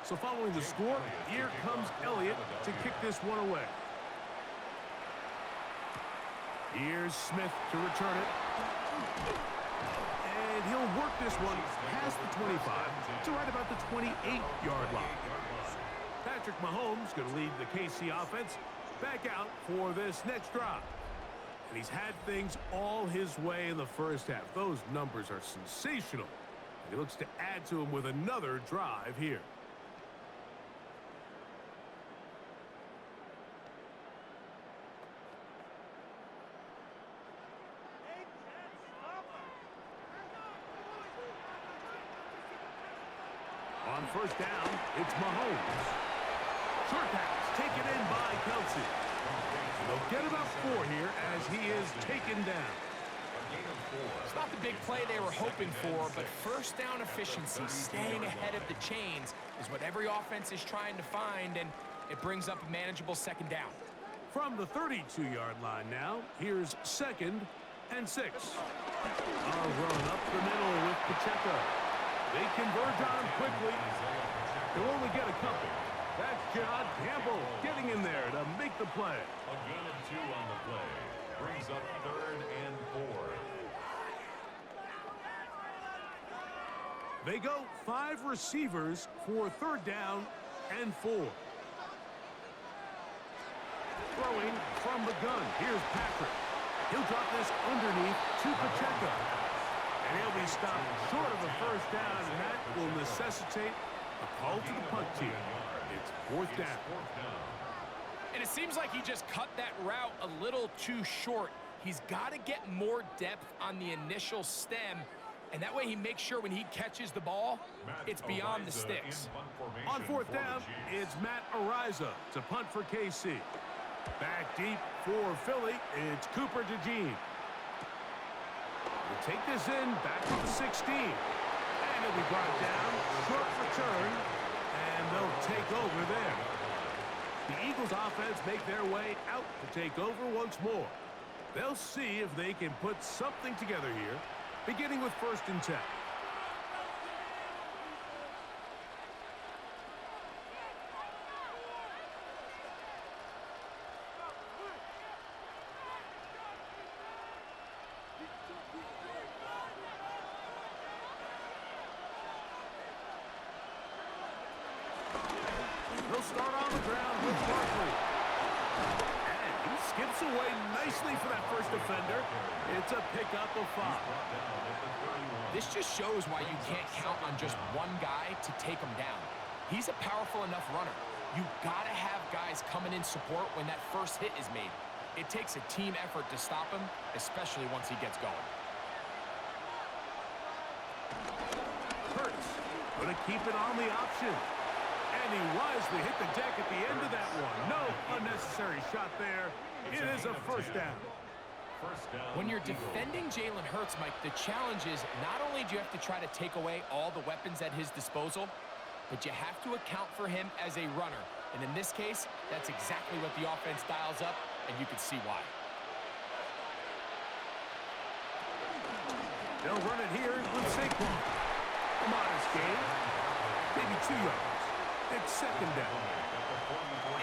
So following the score, here comes Elliott to kick this one away. Here's Smith to return it. And he'll work this one past the 25 to right about the 28-yard line. Patrick Mahomes going to lead the KC offense back out for this next drive. And he's had things all his way in the first half. Those numbers are sensational. He looks to add to them with another drive here. On 1st down, it's Mahomes. Short pass taken in by Kelsey. They'll get about 4 here as he is taken down. It's not the big play they were hoping for, but 1st down efficiency, staying ahead of the chains, is what every offense is trying to find, and it brings up a manageable 2nd down. From the 32-yard line now, here's 2nd and 6. A run up the middle with Pacheco. They converge on him quickly. They'll only get a couple. That's John Campbell getting in there to make the play. A gain of 2 on the play. Brings up 3rd and 4. They go 5 receivers for 3rd down and 4. Throwing from the gun. Here's Patrick. He'll drop this underneath to Pacheco. And he'll be stopped short of the 1st down, and that will necessitate a call to the punt team. It's 4th down. And it seems like he just cut that route a little too short. He's got to get more depth on the initial stem, and that way he makes sure when he catches the ball, it's beyond the sticks. On 4th down, it's Matt Ariza to punt for KC. Back deep for Philly, it's Cooper DeJean. We'll take this in back to the 16. And it'll be brought down, short return, and they'll take over there. The Eagles offense make their way out to take over once more. They'll see if they can put something together here, beginning with 1st and 10. They'll start on the ground with Barkley. And he skips away nicely for that first defender. It's a pickup of 5. This just shows why you can't count on just one guy to take him down. He's a powerful enough runner. You've got to have guys coming in support when that first hit is made. It takes a team effort to stop him, especially once he gets going. Hurts going to keep it on the option. And he wisely hit the deck at the end of that one. No unnecessary shot there. It is a first down. When you're defending Jalen Hurts, Mike, the challenge is not only do you have to try to take away all the weapons at his disposal, but you have to account for him as a runner. And in this case, that's exactly what the offense dials up, and you can see why. They'll run it here with Saquon. A modest gain, maybe 2 yards. It's 2nd down.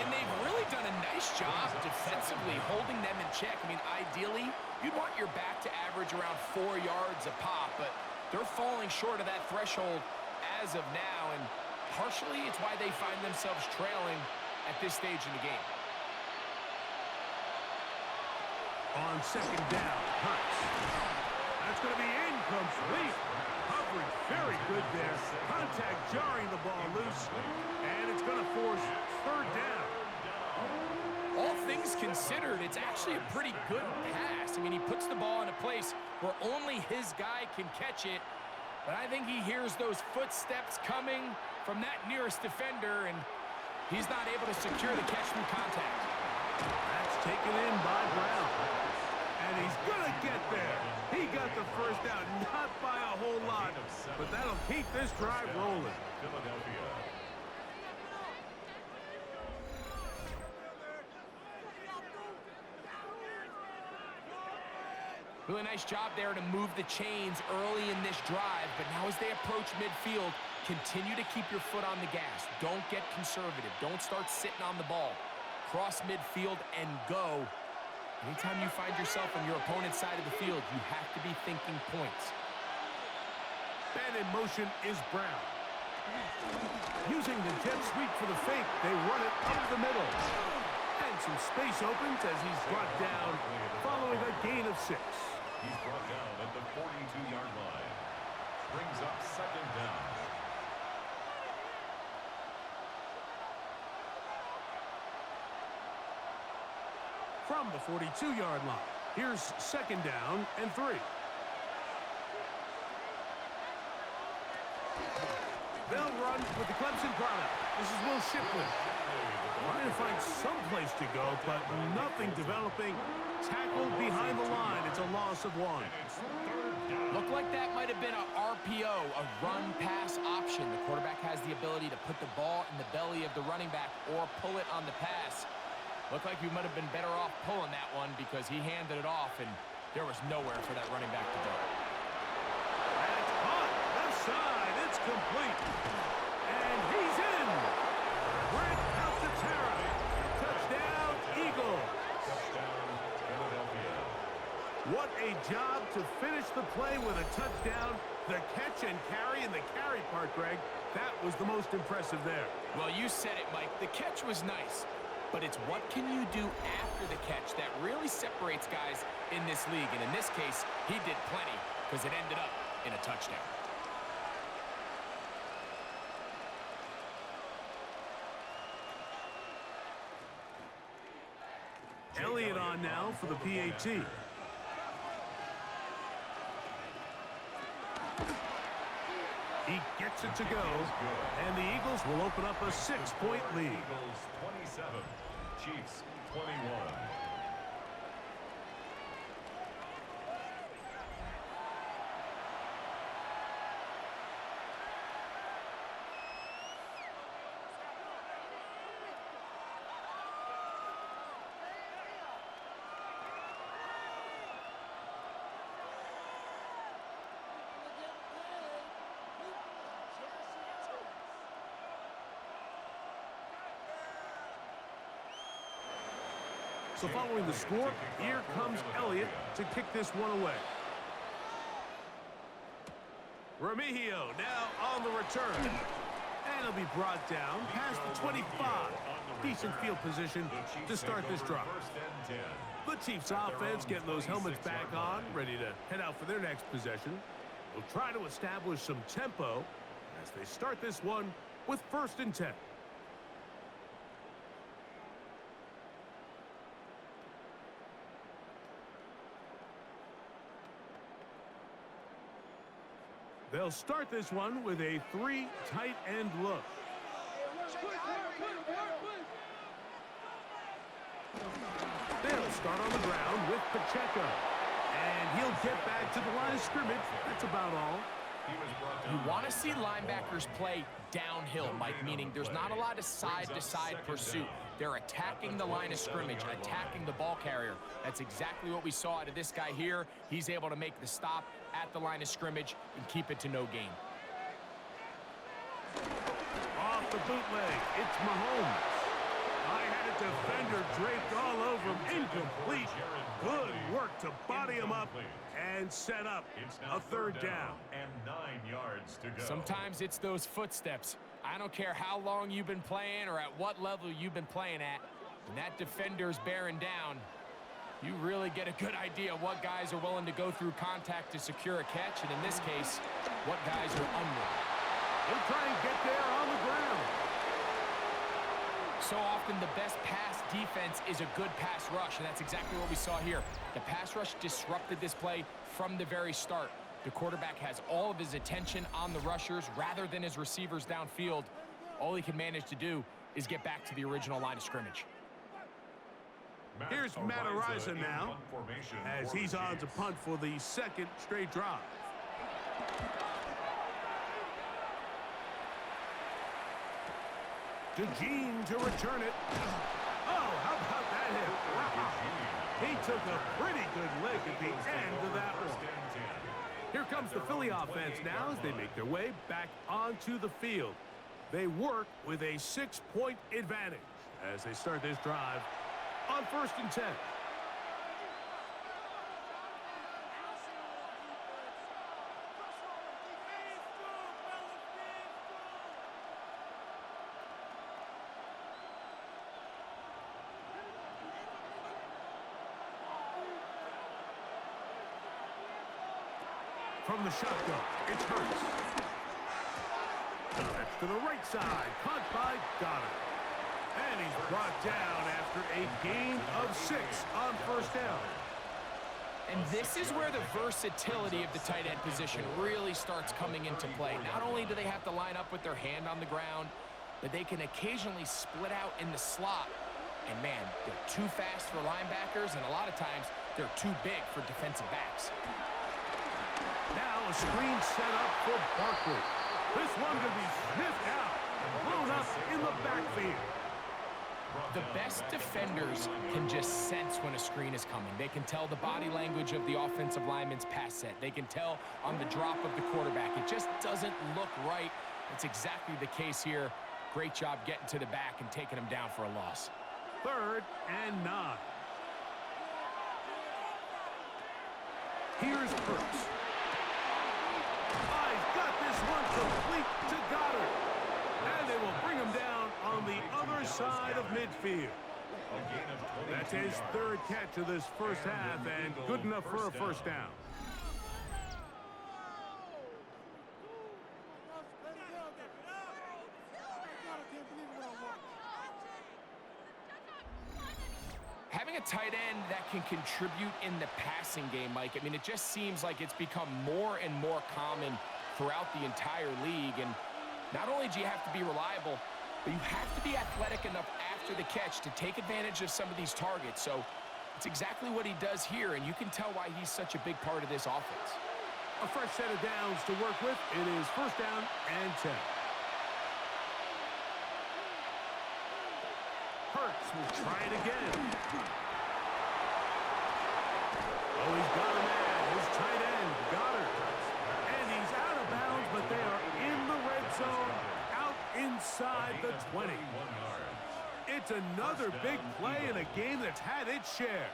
And they've really done a nice job defensively holding them in check. I mean, ideally, you'd want your back to average around 4 yards a pop, but they're falling short of that threshold as of now, and partially it's why they find themselves trailing at this stage in the game. On 2nd down, Hurts. That's going to be incomplete. Coverage very good there. Contact jarring the ball loose, and it's going to force 3rd down. All things considered, it's actually a pretty good pass. I mean, he puts the ball in a place where only his guy can catch it, but I think he hears those footsteps coming from that nearest defender, and he's not able to secure the catch through contact. That's taken in by Brown. And he's going to get there. He got the first down, not by a whole lot, but that'll keep this drive rolling. Philadelphia. Really nice job there to move the chains early in this drive, but now as they approach midfield, continue to keep your foot on the gas. Don't get conservative. Don't start sitting on the ball. Cross midfield and go. Anytime you find yourself on your opponent's side of the field, you have to be thinking points. And in motion is Brown. Using the jet sweep for the fake, they run it up the middle. And some space opens as he's brought down following a gain of 6. He's brought down at the 42-yard line. Brings up 2nd down. From the 42-yard line, here's 2nd down and 3. They'll run with the Clemson product. This is Will Shipley. Trying to find some place to go, but nothing developing. Tackled behind the line. It's a loss of 1. Looked like that might have been a RPO, a run-pass option. The quarterback has the ability to put the ball in the belly of the running back or pull it on the pass. Looked like you might have been better off pulling that one because he handed it off, and there was nowhere for that running back to go. That's caught. Left side. It's complete. And he's in. Brent Calcaterra. Touchdown, Eagles. Touchdown, Philadelphia. What a job to finish the play with a touchdown. The catch and carry, and the carry part, Greg, that was the most impressive there. Well, you said it, Mike. The catch was nice, but it's what can you do after the catch that really separates guys in this league. And in this case, he did plenty because it ended up in a touchdown. Elliott on now for the PAT. He gets it to go, and the Eagles will open up a 6-point lead. Eagles 27, Chiefs 21. So following the score, here comes Elliott to kick this one away. Remigio now on the return. And he'll be brought down past the 25. Decent field position to start this drive. The Chiefs offense getting those helmets back on, ready to head out for their next possession. They'll try to establish some tempo as they start this one with 1st and 10. They'll start this one with a 3 tight end look. They'll start on the ground with Pacheco. And he'll get back to the line of scrimmage. That's about all. You want to see linebackers play downhill, Mike, meaning there's not a lot of side-to-side pursuit. They're attacking the line of scrimmage, attacking the ball carrier. That's exactly what we saw out of this guy here. He's able to make the stop at the line of scrimmage and keep it to no gain. Off the bootleg, it's Mahomes. I had a defender draped all over him. Incomplete. Good work to body him up and set up a 3rd down. And 9 yards to go. Sometimes it's those footsteps. I don't care how long you've been playing or at what level you've been playing at. When that defender's bearing down, you really get a good idea what guys are willing to go through contact to secure a catch, and in this case, what guys are unwilling. They'll try and get there on the ground. So often the best pass defense is a good pass rush, and that's exactly what we saw here. The pass rush disrupted this play from the very start. The quarterback has all of his attention on the rushers rather than his receivers downfield. All he can manage to do is get back to the original line of scrimmage. Here's Matt Araiza now as he's on to punt for the 2nd straight drive. DeJean to return it. Oh, how about that hit? Wow. He took a pretty good lick at the end of that one. Here comes the Philly offense now as they make their way back onto the field. They work with a 6-point advantage as they start this drive on 1st and 10. From the shotgun, it's Hurts. That's to the right side, caught by Goddard. And he's brought down after a gain of 6 on 1st down. And this is where the versatility of the tight end position really starts coming into play. Not only do they have to line up with their hand on the ground, but they can occasionally split out in the slot. And man, they're too fast for linebackers, and a lot of times they're too big for defensive backs. Now a screen set up for Barkley. This one could be sniffed out and blown up in the backfield. The best defenders can just sense when a screen is coming. They can tell the body language of the offensive lineman's pass set. They can tell on the drop of the quarterback. It just doesn't look right. It's exactly the case here. Great job getting to the back and taking him down for a loss. 3rd and 9. Here's Hurts. He's got this one complete to Goddard. And they will bring him down on the other side of midfield. That's his 3rd catch of this 1st half and good enough for a 1st down. Having a tight end that can contribute in the passing game, Mike, I mean, it just seems like it's become more and more common throughout the entire league. And not only do you have to be reliable, but you have to be athletic enough after the catch to take advantage of some of these targets. So it's exactly what he does here, and you can tell why he's such a big part of this offense. A fresh set of downs to work with. It is 1st down and 10. Hurts will try it again. Oh, he's got a man. His tight end, Goddard. And he's out of bounds, but they are in the red zone, out inside the 20. It's another big play in a game that's had its share.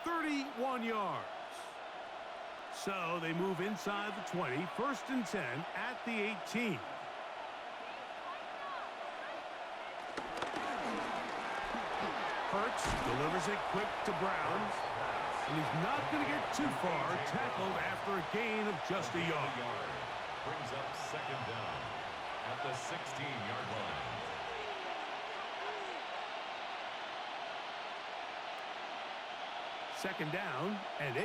31 yards. So they move inside the 20, 1st and 10 at the 18. Hurts delivers it quick to Brown. And he's not going to get too far, tackled after a gain of just a yard. Brings up 2nd down at the 16-yard line. Second down and 8.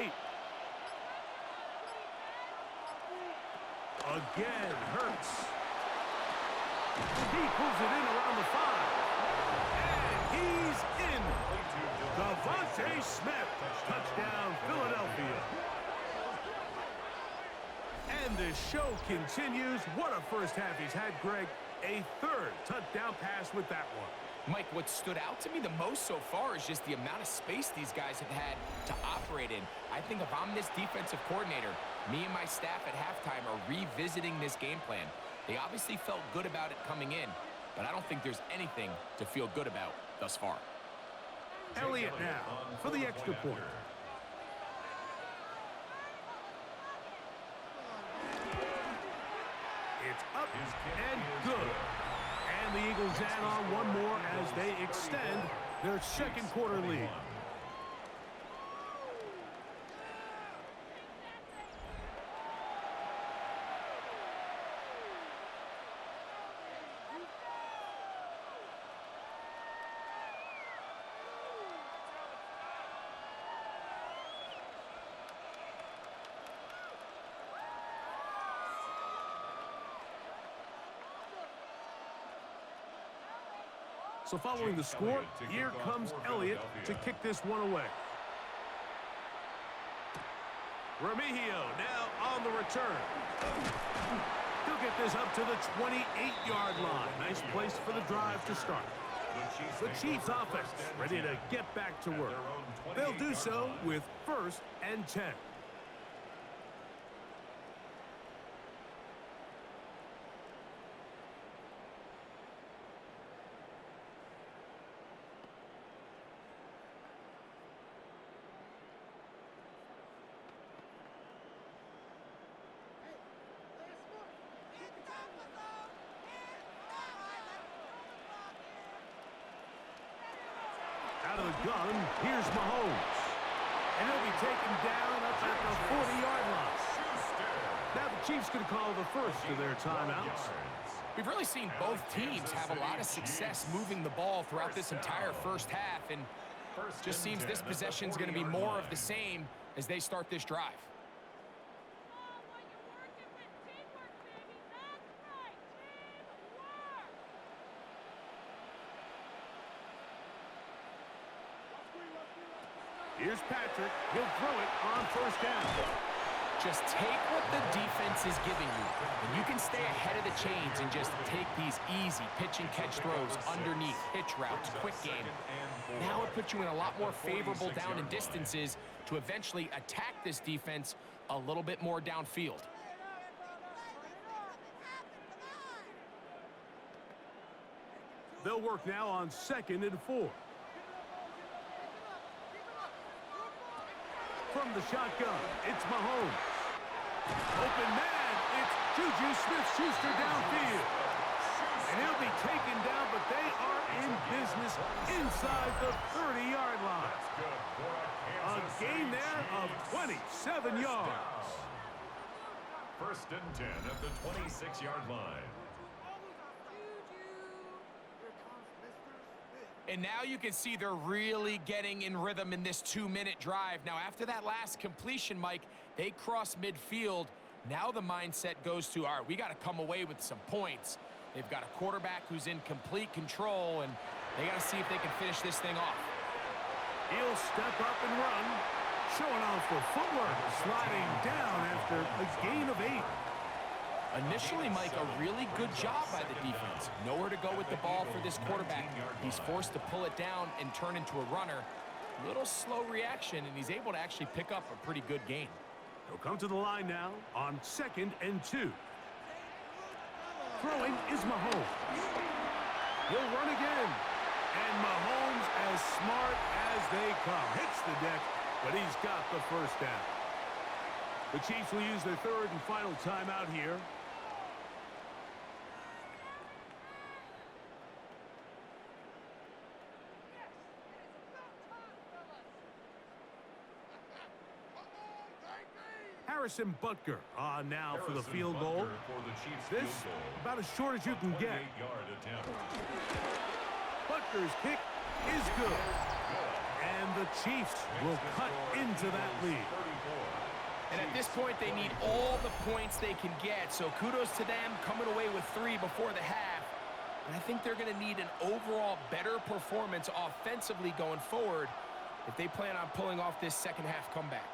Again, Hurts. He pulls it in around the 5. And he's in. Devontae Smith. Touchdown, Philadelphia. And the show continues. What a first half he's had, Greg. A 3rd touchdown pass with that one. Mike, what stood out to me the most so far is just the amount of space these guys have had to operate in. I think if I'm this defensive coordinator, me and my staff at halftime are revisiting this game plan. They obviously felt good about it coming in, but I don't think there's anything to feel good about thus far. Elliott now for the extra point. It's up and good. And the Eagles add on one more as they extend their 2nd quarter lead. So following the score, here comes Elliott to kick this one away. Remigio now on the return. He'll get this up to the 28-yard line. Nice place for the drive to start. The Chiefs offense ready to get back to work. They'll do so with 1st and 10. Out of the gun, here's Mahomes. And he'll be taken down up at the 40-yard line. Now the Chiefs can call the first of their timeouts. We've really seen both teams have a lot of success moving the ball throughout this entire first half, and just seems this possession is going to be more of the same as they start this drive. Here's Patrick. He'll throw it on 1st down. Just take what the defense is giving you, and you can stay ahead of the chains and just take these easy pitch and catch throws underneath, pitch routes, quick game. Now it puts you in a lot more favorable down and distances to eventually attack this defense a little bit more downfield. They'll work now on 2nd and 4. From the shotgun, it's Mahomes. Open man, it's Juju Smith-Schuster downfield. And he'll be taken down, but they are in business inside the 30-yard line. A gain there of 27 yards. 1st and 10 at the 26-yard line. And now you can see they're really getting in rhythm in this 2-minute drive. Now, after that last completion, Mike, they cross midfield. Now the mindset goes to, all right, we got to come away with some points. They've got a quarterback who's in complete control, and they got to see if they can finish this thing off. He'll step up and run, showing off the footwork, sliding down after a gain of 8. Initially, Mike, a really good job by the defense. Nowhere to go with the ball for this quarterback. He's forced to pull it down and turn into a runner. Little slow reaction, and he's able to actually pick up a pretty good gain. He'll come to the line now on 2nd and 2. Throwing is Mahomes. He'll run again. And deck, but he's got the first down. The Chiefs will use their third and final timeout here. Harrison Butker on now for the field goal. This about as short as you can get. Butker's kick is good. And the Chiefs will cut into that lead. And at this point, they need all the points they can get. So kudos to them coming away with 3 before the half. And I think they're going to need an overall better performance offensively going forward if they plan on pulling off this second half comeback.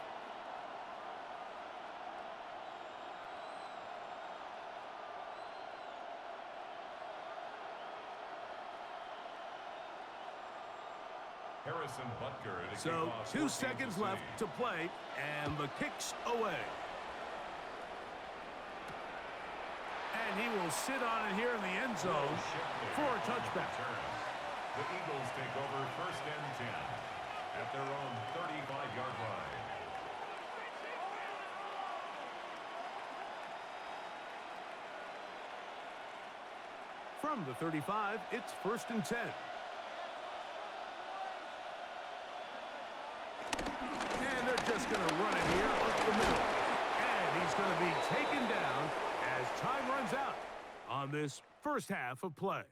Harrison Butker. So 2 seconds left to play, and the kick's away. And he will sit on it here in the end zone for a touchback. The Eagles take over 1st and 10 at their own 35-yard line. From the 35, it's 1st and 10. And they're just going to run it here up the middle. And he's going to be taken down as time runs out on this first half of play.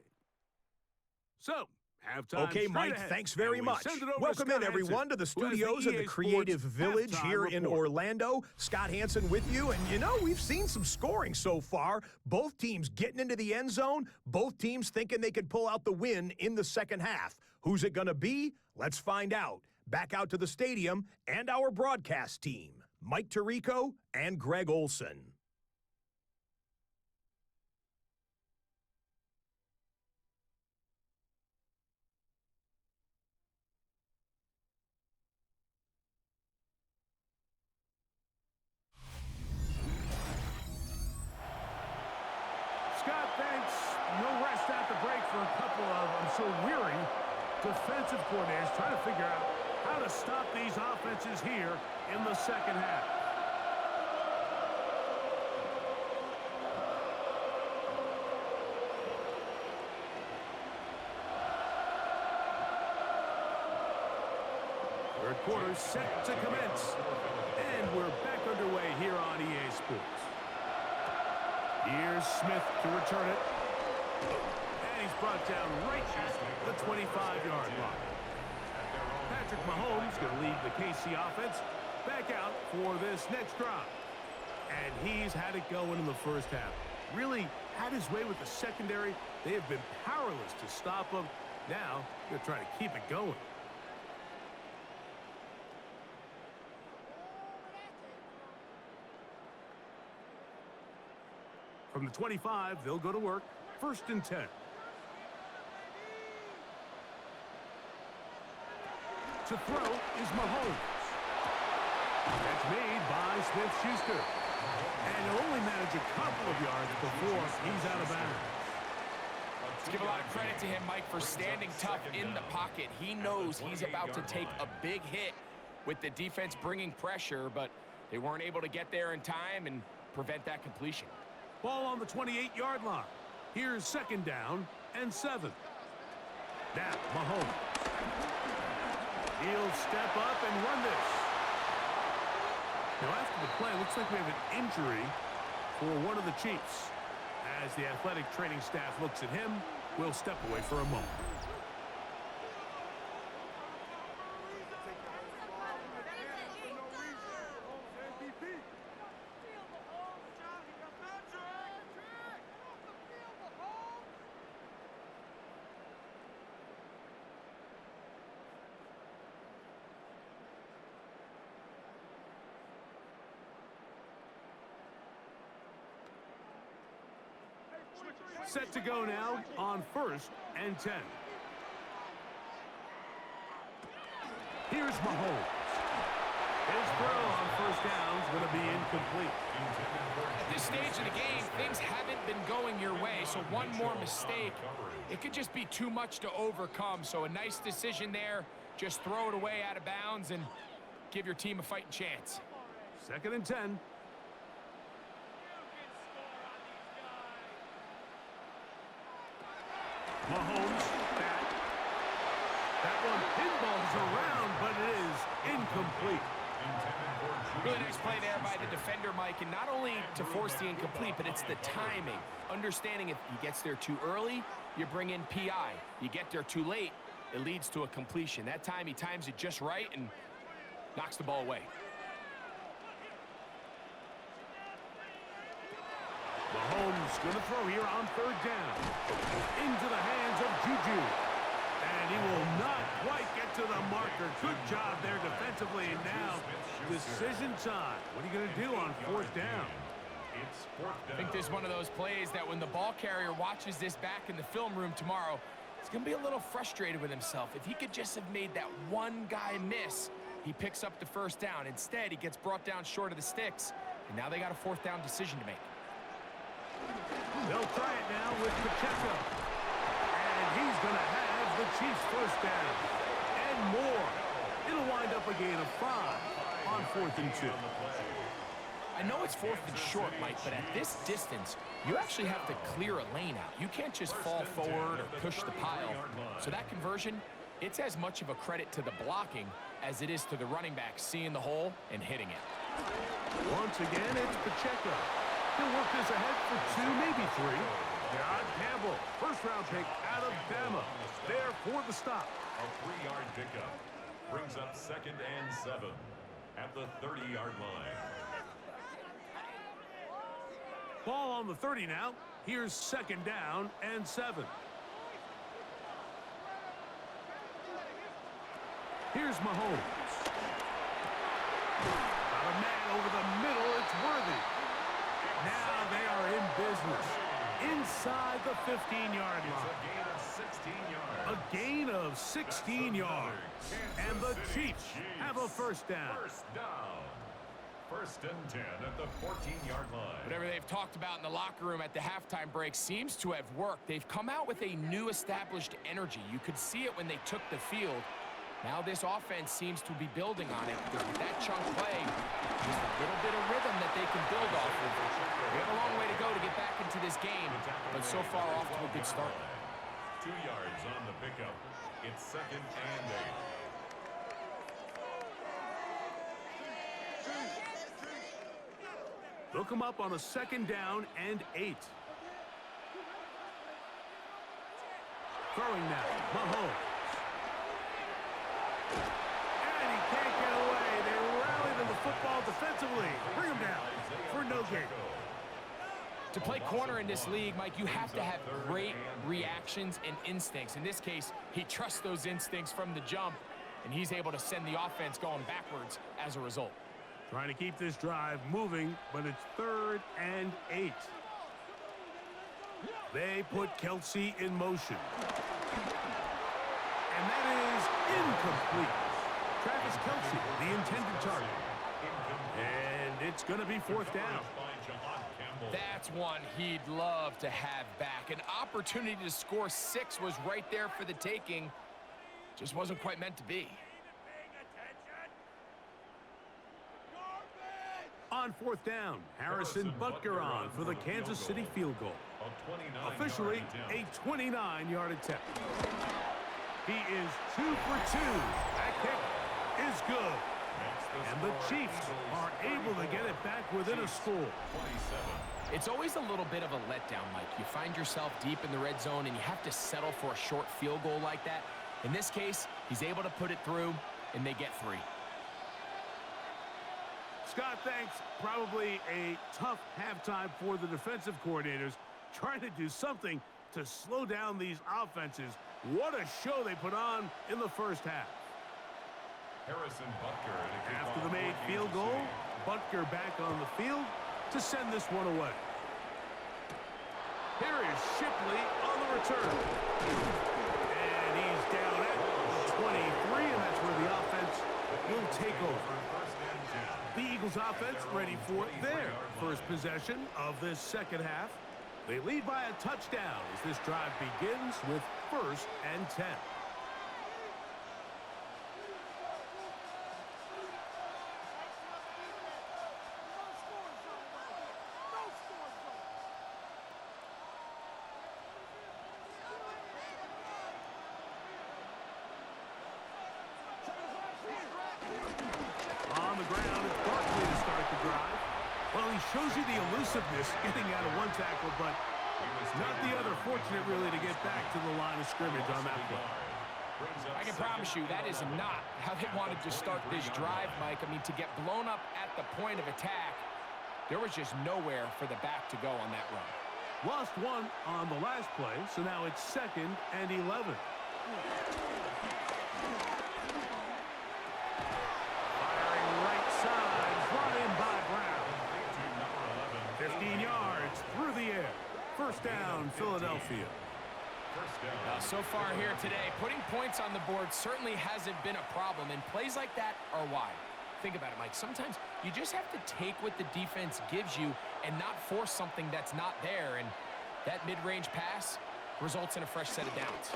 So, halftime. Okay, Mike, ahead, thanks very much. Welcome in, everyone, to the studios of the EA Creative Sports Village here halftime in report. Orlando. Scott Hansen with you. And, you know, we've seen some scoring so far. Both teams getting into the end zone. Both teams thinking they could pull out the win in the second half. Who's it going to be? Let's find out. Back out to the stadium and our broadcast team, Mike Tirico and Greg Olson. Scott, thanks. No rest at the break for a couple of, I'm sure, weary defensive coordinators trying to figure out how to stop these offenses here in the second half. Third quarter set to commence. And we're back underway here on EA Sports. Here's Smith to return it. And he's brought down right at the 25-yard line. Patrick Mahomes going to lead the KC offense back out for this next drive. And he's had it going in the first half. Really had his way with the secondary. They have been powerless to stop him. Now they're trying to keep it going. From the 25, they'll go to work. 1st and 10. To throw is Mahomes. That's made by Smith-Schuster. And he'll only manage a couple of yards before he's out of bounds. Let's give a lot of credit to him, Mike, for standing tough in the pocket. He knows he's about to take a big hit with the defense bringing pressure, but they weren't able to get there in time and prevent that completion. Ball on the 28-yard line. Here's 2nd down and 7. Now, Mahomes. He'll step up and run this. Now, after the play, it looks like we have an injury for one of the Chiefs. As the athletic training staff looks at him, we'll step away for a moment. Set to go now on 1st and 10. Here's Mahomes. His throw on 1st down is going to be incomplete. At this stage of the game, things haven't been going your way, so one more mistake, it could just be too much to overcome. So a nice decision there, Just throw it away out of bounds and give your team a fighting chance. 2nd and 10. Mahomes back. That one pinballs around, but it is incomplete. Really nice play there by the defender, Mike, and not only to force the incomplete, but it's the timing. Understanding if he gets there too early, you bring in PI. You get there too late, it leads to a completion. That time he times it just right and knocks the ball away. Mahomes going to throw here on 3rd down. Into the hands of Juju. And he will not quite get to the marker. Good job there defensively. And now, decision time. What are you going to do on 4th down? I think this is one of those plays that when the ball carrier watches this back in the film room tomorrow, he's going to be a little frustrated with himself. If he could just have made that one guy miss, he picks up the 1st down. Instead, he gets brought down short of the sticks. And now they got a 4th down decision to make. They'll try it now with Pacheco. And he's going to have the Chiefs' 1st down. And more. It'll wind up a gain of 5 on 4th and 2. I know it's 4th and short, Mike, but at this distance, you actually have to clear a lane out. You can't just fall forward or push the pile. So that conversion, it's as much of a credit to the blocking as it is to the running back seeing the hole and hitting it. Once again, it's Pacheco. He'll work this ahead for 2, maybe 3. John Campbell, 1st-round pick out of Bama. There for the stop. A 3-yard pickup brings up 2nd and 7 at the 30-yard line. Ball on the 30 now. Here's 2nd down and 7. Here's Mahomes. Got a man over the middle. It's Worthy. Now they are in business. Inside the 15-yard line. A gain of 16 yards. And the Chiefs have a 1st down. 1st and 10 at the 14-yard line. Whatever they've talked about in the locker room at the halftime break seems to have worked. They've come out with a new established energy. You could see it when they took the field. Now this offense seems to be building on it because with that chunk play, just a little bit of rhythm that they can build off of. They have a long way to go to get back into this game, but so far off to a good start. 2 yards on the pickup. It's 2nd and 8. They'll come up on a 2nd down and 8. Throwing now, Mahomes. And he can't get away. They rallied in the football defensively. Bring him down for no gain. To play corner in this league, Mike, you have to have great reactions and instincts. In this case, he trusts those instincts from the jump, and he's able to send the offense going backwards as a result. Trying to keep this drive moving, but it's 3rd and 8. They put Kelsey in motion. And that is incomplete. Travis Kelsey, the intended target. And it's going to be 4th down. That's one he'd love to have back. An opportunity to score 6 was right there for the taking. Just wasn't quite meant to be. On 4th down, Harrison Butker on for the Kansas City field goal. Officially a 29-yard attempt. He is 2 for 2. That kick is good. And the Chiefs are able to get it back within a score. It's always a little bit of a letdown, Mike. You find yourself deep in the red zone and you have to settle for a short field goal like that. In this case, he's able to put it through, and they get 3. Scott, thanks. Probably a tough halftime for the defensive coordinators, trying to do something to slow down these offenses. What a show they put on in the 1st half. Harrison Butker. After the made field goal, Butker back on the field to send this one away. Here is Shipley on the return. And he's down at 23, and that's where the offense will take over. The Eagles offense ready for their 1st possession of this 2nd half. They lead by a touchdown as this drive begins with 1st and 10. Well, he shows you the elusiveness getting out of one tackle, but not the other. Fortunate, really, to get back to the line of scrimmage on that play. I can promise you that is not how they wanted to start this drive, Mike. I mean, to get blown up at the point of attack, there was just nowhere for the back to go on that run. Lost one on the last play, so now it's 2nd and 11. Firing right side, brought in by Brown. 15 yards through the air. First down, Philadelphia. So far here today, putting points on the board certainly hasn't been a problem, and plays like that are why. Think about it, Mike. Sometimes you just have to take what the defense gives you and not force something that's not there, and that mid-range pass results in a fresh set of downs.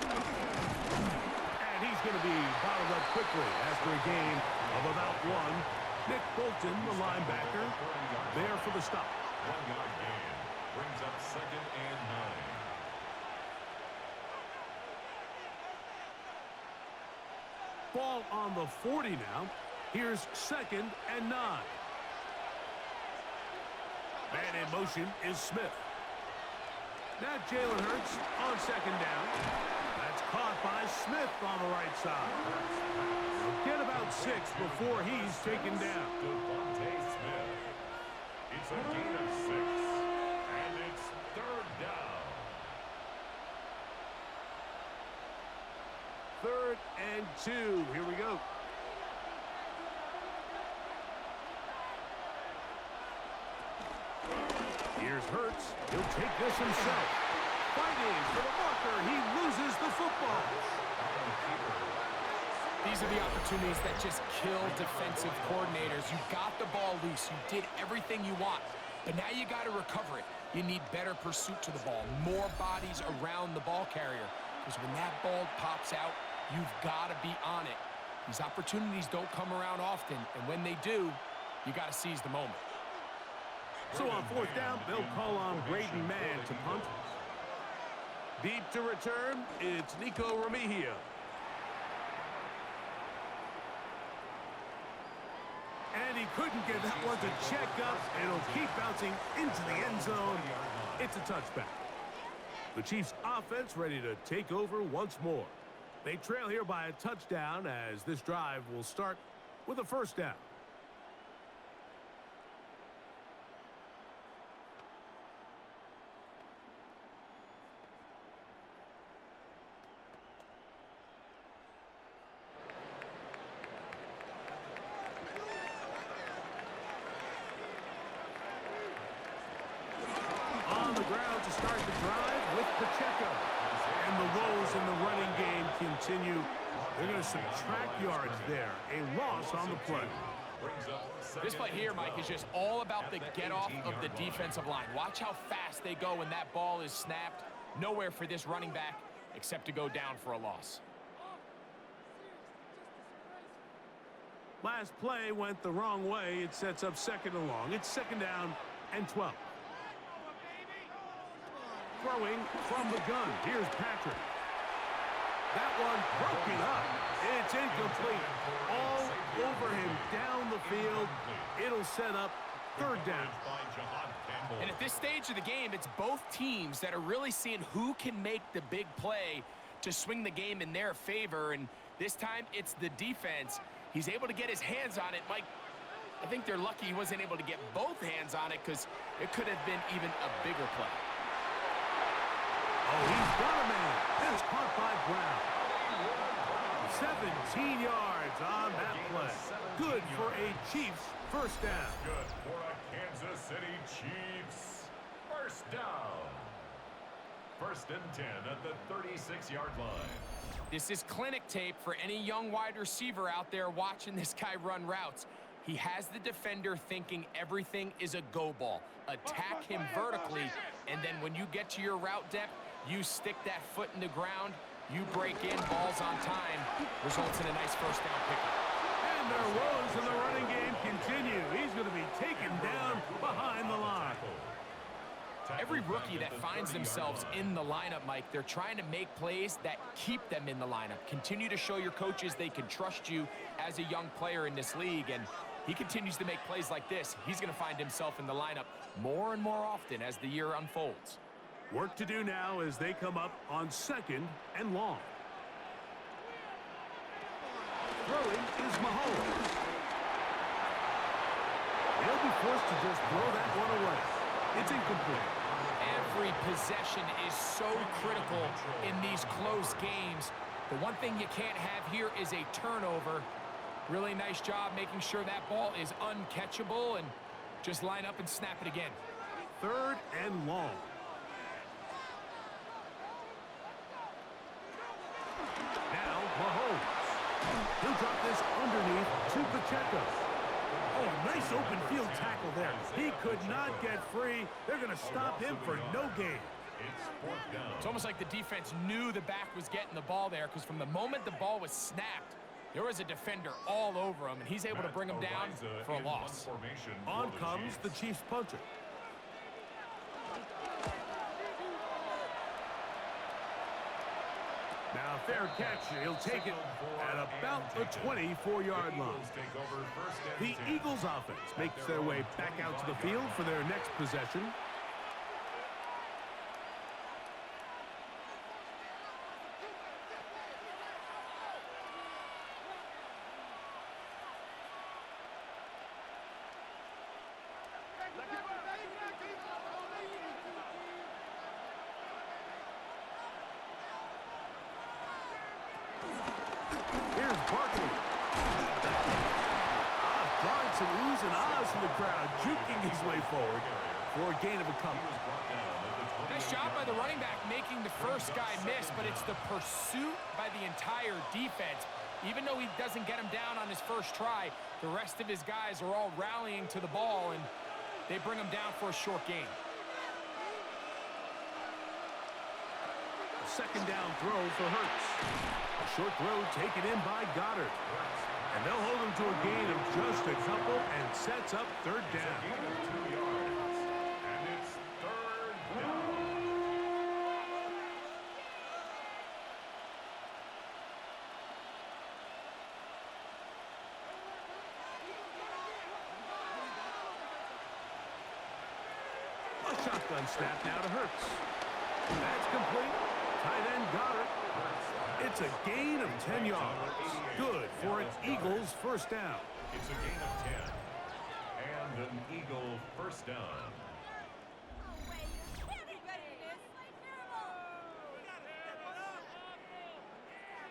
And he's going to be bottled up quickly after a gain of about 1. Nick Bolton, the linebacker, there for the stop. 1-yard gain brings up 2nd and 9. Ball on the 40 now. Here's 2nd and 9. Man in motion is Smith. Now Jalen Hurts on 2nd down. That's caught by Smith on the right side. He'll get about 6 before he's taken down. Smith. It's a gain of 6, and it's 3rd down. 3rd and 2. Here we go. Here's Hurts. He'll take this himself. Fighting for the marker. He loses the football. These are the opportunities that just kill defensive coordinators. You got the ball loose. You did everything you want. But now you got to recover it. You need better pursuit to the ball. More bodies around the ball carrier. Because when that ball pops out, you've got to be on it. These opportunities don't come around often. And when they do, you got to seize the moment. So on 4th down, they'll call on Braden Mann to punt. Deep to return, it's Nico Remigio. And he couldn't get that one to check up. It'll keep bouncing into the end zone. It's a touchback. The Chiefs' offense ready to take over once more. They trail here by a touchdown as this drive will start with a 1st down. On the ground to start the drive with Pacheco. And the woes in the running game continue. They're going to subtract yards there. A loss on the play. This play here, Mike, is just all about the get-off of the defensive line. Watch how fast they go when that ball is snapped. Nowhere for this running back except to go down for a loss. Last play went the wrong way. It sets up 2nd and long. It's 2nd down and 12. Throwing from the gun. Here's Patrick. That one broken up. It's incomplete. All over him down the field. It'll set up 3rd down. And at this stage of the game, it's both teams that are really seeing who can make the big play to swing the game in their favor. And this time, it's the defense. He's able to get his hands on it. Mike, I think they're lucky he wasn't able to get both hands on it because it could have been even a bigger play. Oh, he's got a man. That's caught by Brown. 17 yards on that play. Good for a Chiefs 1st down. Good for a Kansas City Chiefs 1st down. 1st and 10 at the 36-yard line. This is clinic tape for any young wide receiver out there watching this guy run routes. He has the defender thinking everything is a go ball. Attack him vertically, and then when you get to your route depth, you stick that foot in the ground, you break in, balls on time, results in a nice 1st down pickup. And their woes in the running game continue. He's going to be taken down behind the line. Every rookie that finds themselves in the lineup, Mike, they're trying to make plays that keep them in the lineup. Continue to show your coaches they can trust you as a young player in this league. And he continues to make plays like this, he's going to find himself in the lineup more and more often as the year unfolds. Work to do now as they come up on 2nd and long. Throwing is Mahomes. He'll be forced to just throw that one away. It's incomplete. Every possession is so critical in these close games. The one thing you can't have here is a turnover. Really nice job making sure that ball is uncatchable, and just line up and snap it again. 3rd and long. Now Mahomes. He'll drop this underneath to Pacheco. Oh, a nice open field tackle there. He could not get free. They're going to stop him for no gain. It's almost like the defense knew the back was getting the ball there, because from the moment the ball was snapped, there was a defender all over him, and he's able to bring him down for a loss. On comes the Chiefs punter. Now, fair catch. He'll take it at about the 24-yard line. The Eagles offense makes their way back out to the field for their next possession. Here's Barkley. Drawing some oohs and ahs from the crowd, juking his way forward for a gain of a couple. Nice job by the running back making the first guy miss, but it's the pursuit by the entire defense. Even though he doesn't get him down on his first try, the rest of his guys are all rallying to the ball, and they bring him down for a short gain. A 2nd down throw for Hurts. A short throw taken in by Goddard. And they'll hold him to a gain of just a couple and sets up 3rd down. And it's 3rd down. A shotgun snap now to Hurts. That's complete. Tight end got it. It's a gain of 10 yards. Good for an Eagles 1st down. It's a gain of 10. And an Eagle 1st down.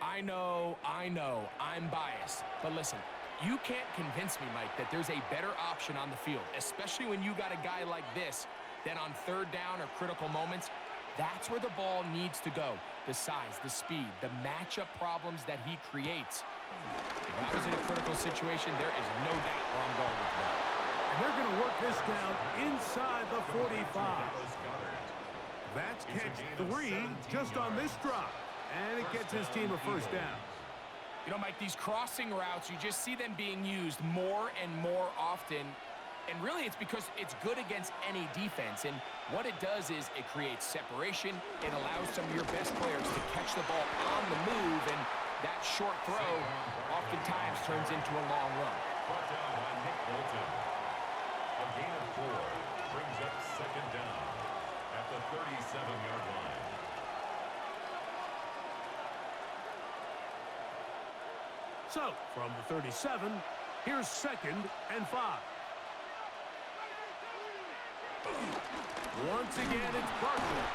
I know, I'm biased. But listen, you can't convince me, Mike, that there's a better option on the field, especially when you got a guy like this, that on 3rd down or critical moments, that's where the ball needs to go. The size, the speed, the matchup problems that he creates. If I was in a critical situation, there is no doubt where I'm going with that. And they're going to work this down inside the 45. That's catch 3 just on this drop. And it gets his team a 1st down. You know, Mike, these crossing routes, you just see them being used more and more often. And really, it's because it's good against any defense. And what it does is it creates separation. It allows some of your best players to catch the ball on the move. And that short throw oftentimes turns into a long run. Brought down by Nick Bolton. A gain of 4 brings up 2nd down at the 37-yard line. So, from the 37, here's 2nd and 5. Once again, it's Barkley.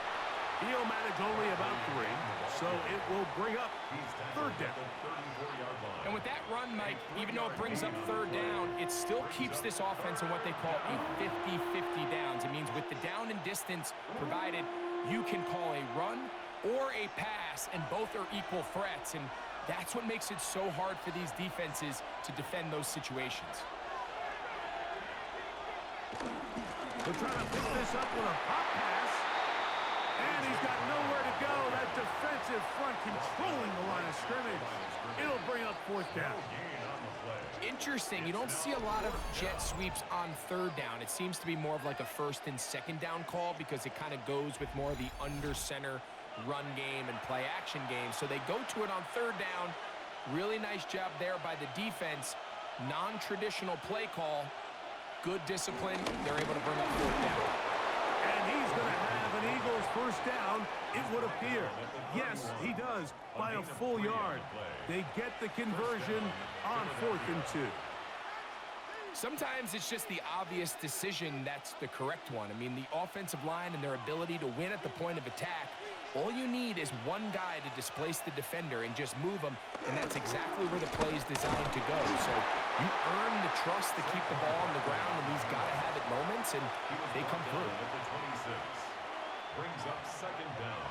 He'll manage only about 3, so it will bring up 3rd down. And with that run, Mike, even though it brings up 3rd down, it still keeps this offense in what they call a 50-50 downs. It means with the down and distance provided, you can call a run or a pass, and both are equal threats. And that's what makes it so hard for these defenses to defend those situations. They're trying to pick this up with a pop pass. And he's got nowhere to go. That defensive front controlling the line of scrimmage. It'll bring up 4th down. Interesting. You don't see a lot of jet sweeps on 3rd down. It seems to be more of like a 1st and 2nd down call because it kind of goes with more of the under center run game and play action game. So they go to it on 3rd down. Really nice job there by the defense. non-traditional play call. Good discipline. They're able to bring up 4th down. And he's going to have an Eagles first down, it would appear. Yes, he does, by a full yard. They get the conversion on 4th and 2. Sometimes it's just the obvious decision that's the correct one. I mean, the offensive line and their ability to win at the point of attack, all you need is one guy to displace the defender and just move him, and that's exactly where the play is designed to go. So you earn the trust to keep the ball on the ground in these gotta-have-it moments, and they come through. At the 26. Brings up 2nd down.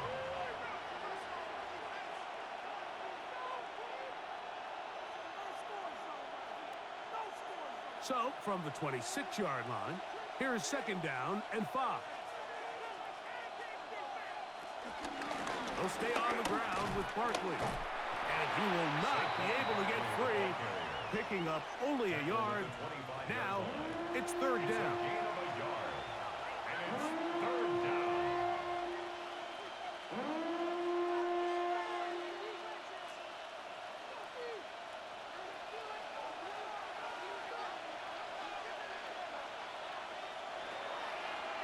So, from the 26-yard line, here is 2nd down and 5. He'll stay on the ground with Barkley. And he will not be able to get free, picking up only a yard. Now, it's 3rd down. Gain of a yard. And it's 3rd down.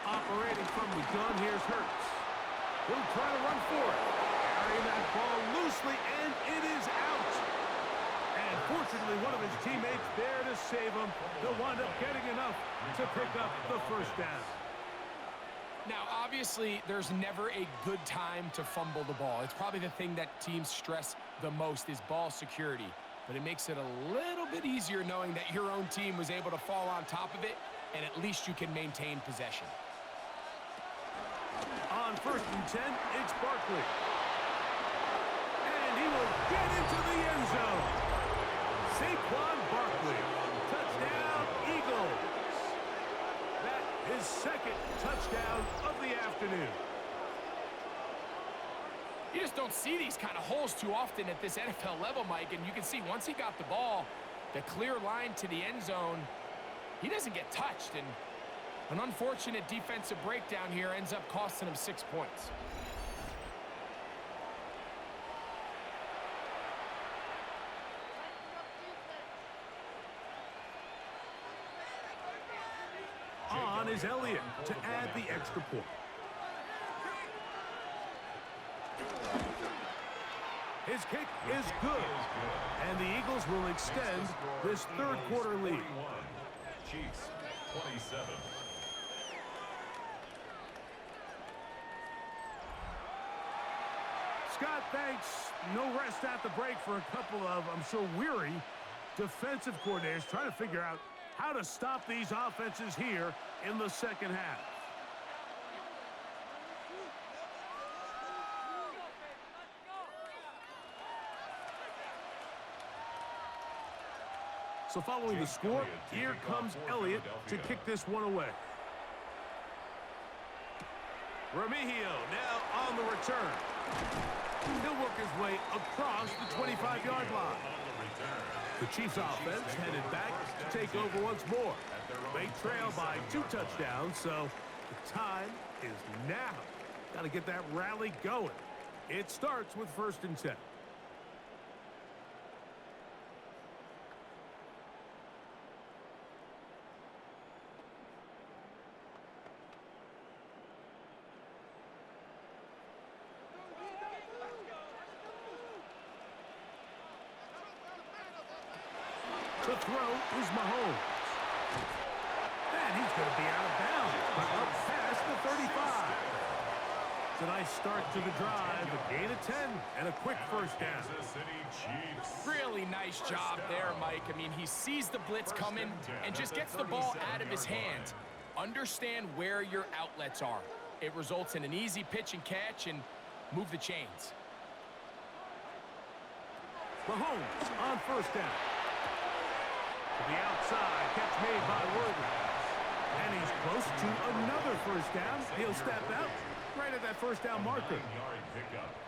Operating from the gun, here's Hurts. He'll try to run for it. Carrying that ball loosely, and it is out. And fortunately, one of his teammates there to save him. They'll wind up getting enough to pick up the first down. Now, obviously, there's never a good time to fumble the ball. It's probably the thing that teams stress the most is ball security. But it makes it a little bit easier knowing that your own team was able to fall on top of it, and at least you can maintain possession. On 1st and 10, it's Barkley. And he will get into the end zone. Saquon Barkley. Touchdown, Eagles. That is 2nd touchdown of the afternoon. You just don't see these kind of holes too often at this NFL level, Mike. And you can see once he got the ball, the clear line to the end zone, he doesn't get touched. And an unfortunate defensive breakdown here ends up costing him 6 points. On is Elliott to add the extra point. His kick is good. And the Eagles will extend this 3rd quarter lead. Chiefs 27. Scott, thanks. No rest at the break for a couple of, I'm sure, weary defensive coordinators trying to figure out how to stop these offenses here in the 2nd half. So following the score, here comes Elliott to kick this one away. Remigio now on the return. He'll work his way across the 25-yard line. The Chiefs offense headed back to take over once more. They trail by 2 touchdowns, so the time is now. Got to get that rally going. It starts with 1st and 10. The throw is Mahomes. And he's going to be out of bounds, but up past the 35. It's a nice start to the drive, a gain of 10, and a quick first down. Really nice job there, Mike. I mean, he sees the blitz coming and just gets the ball out of his hands. Understand where your outlets are. It results in an easy pitch and catch and move the chains. Mahomes on 1st down. To the outside, catch made by Worthy. And he's close to another first down. He'll step out right at that first down marker.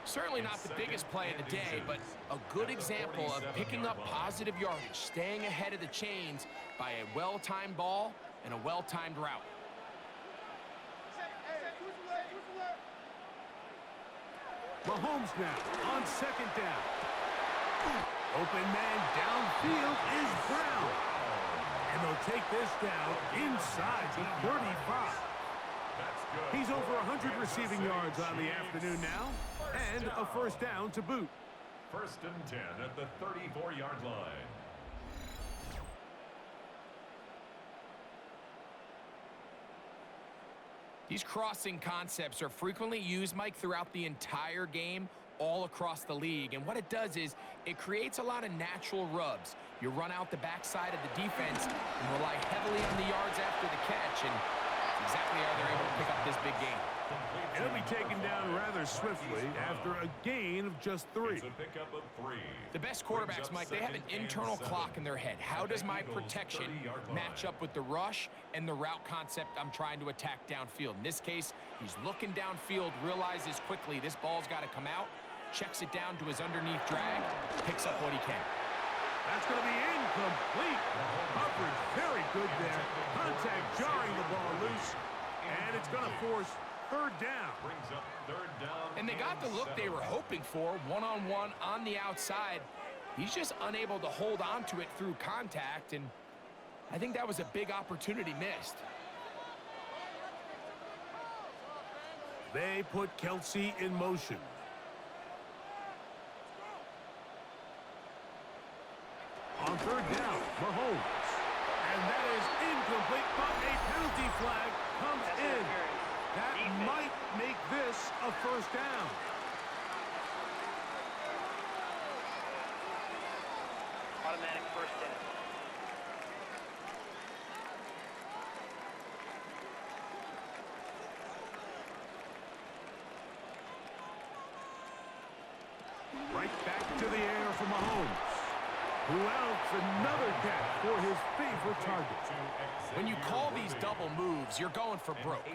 Certainly not the biggest play of the day, but a good example of picking up positive yardage, staying ahead of the chains by a well-timed ball and a well-timed route. Mahomes now on 2nd down. Open man down field is Brown. And they'll take this down inside the 35. He's over 100 receiving yards on the afternoon now, and a first down to boot. First and 10 at the 34-yard line. These crossing concepts are frequently used, Mike, throughout the entire game, all across the league. And what it does is it creates a lot of natural rubs. You run out the backside of the defense and rely heavily on the yards after the catch, and that's exactly how they're able to pick up this big game. He'll be taken down rather swiftly after a gain of just 3. It's a pickup of 3. The best quarterbacks, Mike, they have an internal clock in their head. How does my protection match up with the rush and the route concept I'm trying to attack downfield? In this case, he's looking downfield, realizes quickly this ball's got to come out, checks it down to his underneath drag, picks up what he can. That's going to be incomplete. Coverage very good there. Contact jarring the ball loose, and it's going to force third down. Brings up third down. And they got the look they were hoping for, one-on-one on the outside. He's just unable to hold on to it through contact, and I think that was a big opportunity missed. They put Kelsey in motion. On third down, Mahomes. And that is incomplete, but a penalty flag comes in. That might make this a first down. Automatic first down. Right back to the air for Mahomes. Who else? Another catch for his favorite target. When you call these double moves, you're going for broke.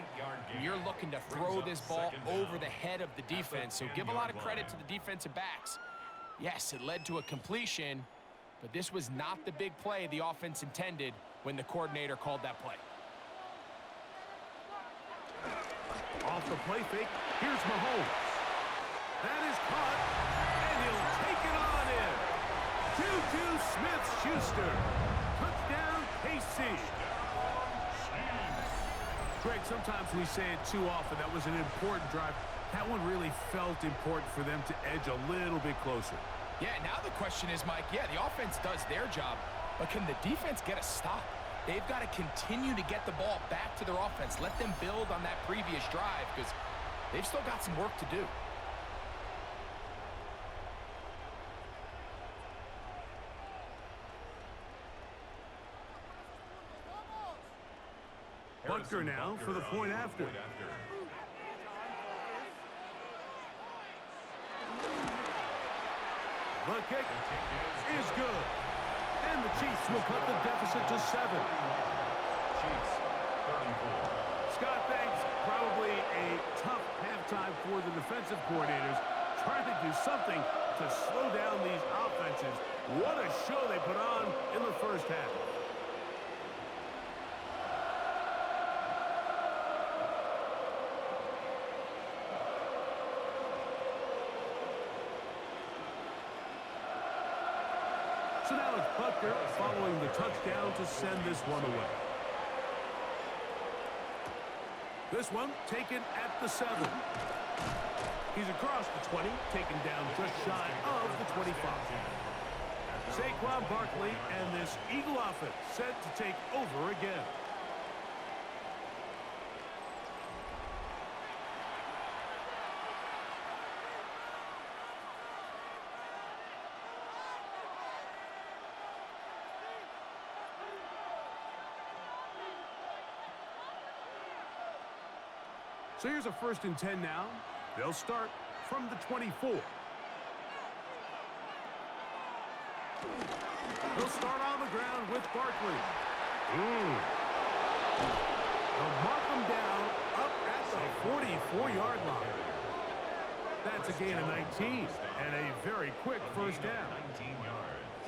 You're looking to throw this ball over the head of the defense, so give a lot of credit to the defensive backs. Yes, it led to a completion, but this was not the big play the offense intended when the coordinator called that play. Off the play fake, here's Mahomes. That is caught, and he'll take it on in. Juju Smith-Schuster. Touchdown, KC. Greg, sometimes we say it too often. That was an important drive. That one really felt important for them to edge a little bit closer. Yeah, now the question is, Mike, yeah, the offense does their job, but can the defense get a stop? They've got to continue to get the ball back to their offense. Let them build on that previous drive because they've still got some work to do. Butker now for the point after. The kick is good. And the Chiefs will cut the deficit to 7. Chiefs, 34. Scott, thanks. Probably a tough halftime for the defensive coordinators, trying to do something to slow down these offenses. What a show they put on in the first half. So now it's Butker following the touchdown to send this one away. This one taken at the 7. He's across the 20, taken down just shy of the 25. Saquon Barkley and this Eagle offense set to take over again. So here's a 1st and 10 now. They'll start from the 24. They'll start on the ground with Barkley. They'll mark him down up at the 44-yard line. That's a gain of 19 and a very quick first down. 19 yards.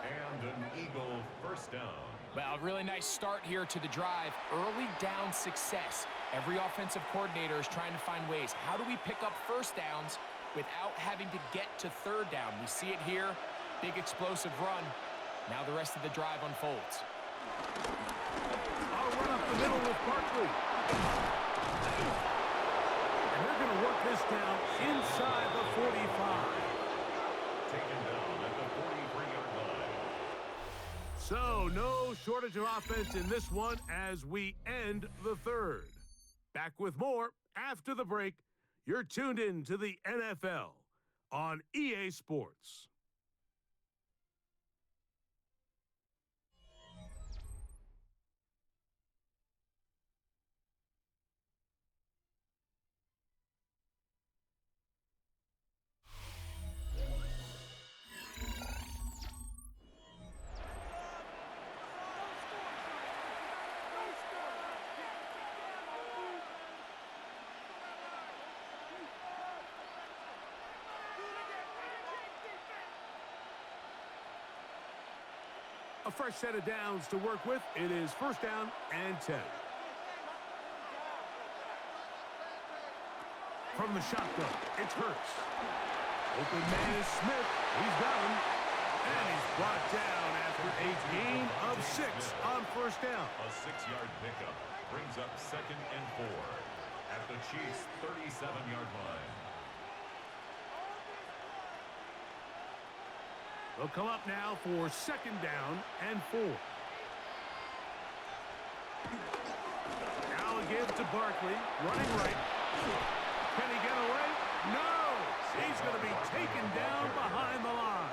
And an Eagle first down. Well, really nice start here to the drive. Early down success. Every offensive coordinator is trying to find ways. How do we pick up first downs without having to get to third down? We see it here. Big explosive run. Now the rest of the drive unfolds. I'll run up the middle with Barkley. And they're going to work this down inside the 45. Taken down at the 43-yard line. So, no shortage of offense in this one as we end the third. Back with more after the break. You're tuned in to the NFL on EA Sports. A fresh set of downs to work with. It is first down and 10. From the shotgun, it's Hurts. Open man is Smith. He's got him. And he's brought down after a gain of 6 on first down. A 6-yard pickup brings up 2nd and 4 at the Chiefs' 37-yard line. They'll come up now for second down and 4. Now again to Barkley, running right. Can he get away? No! He's going to be taken down behind the line.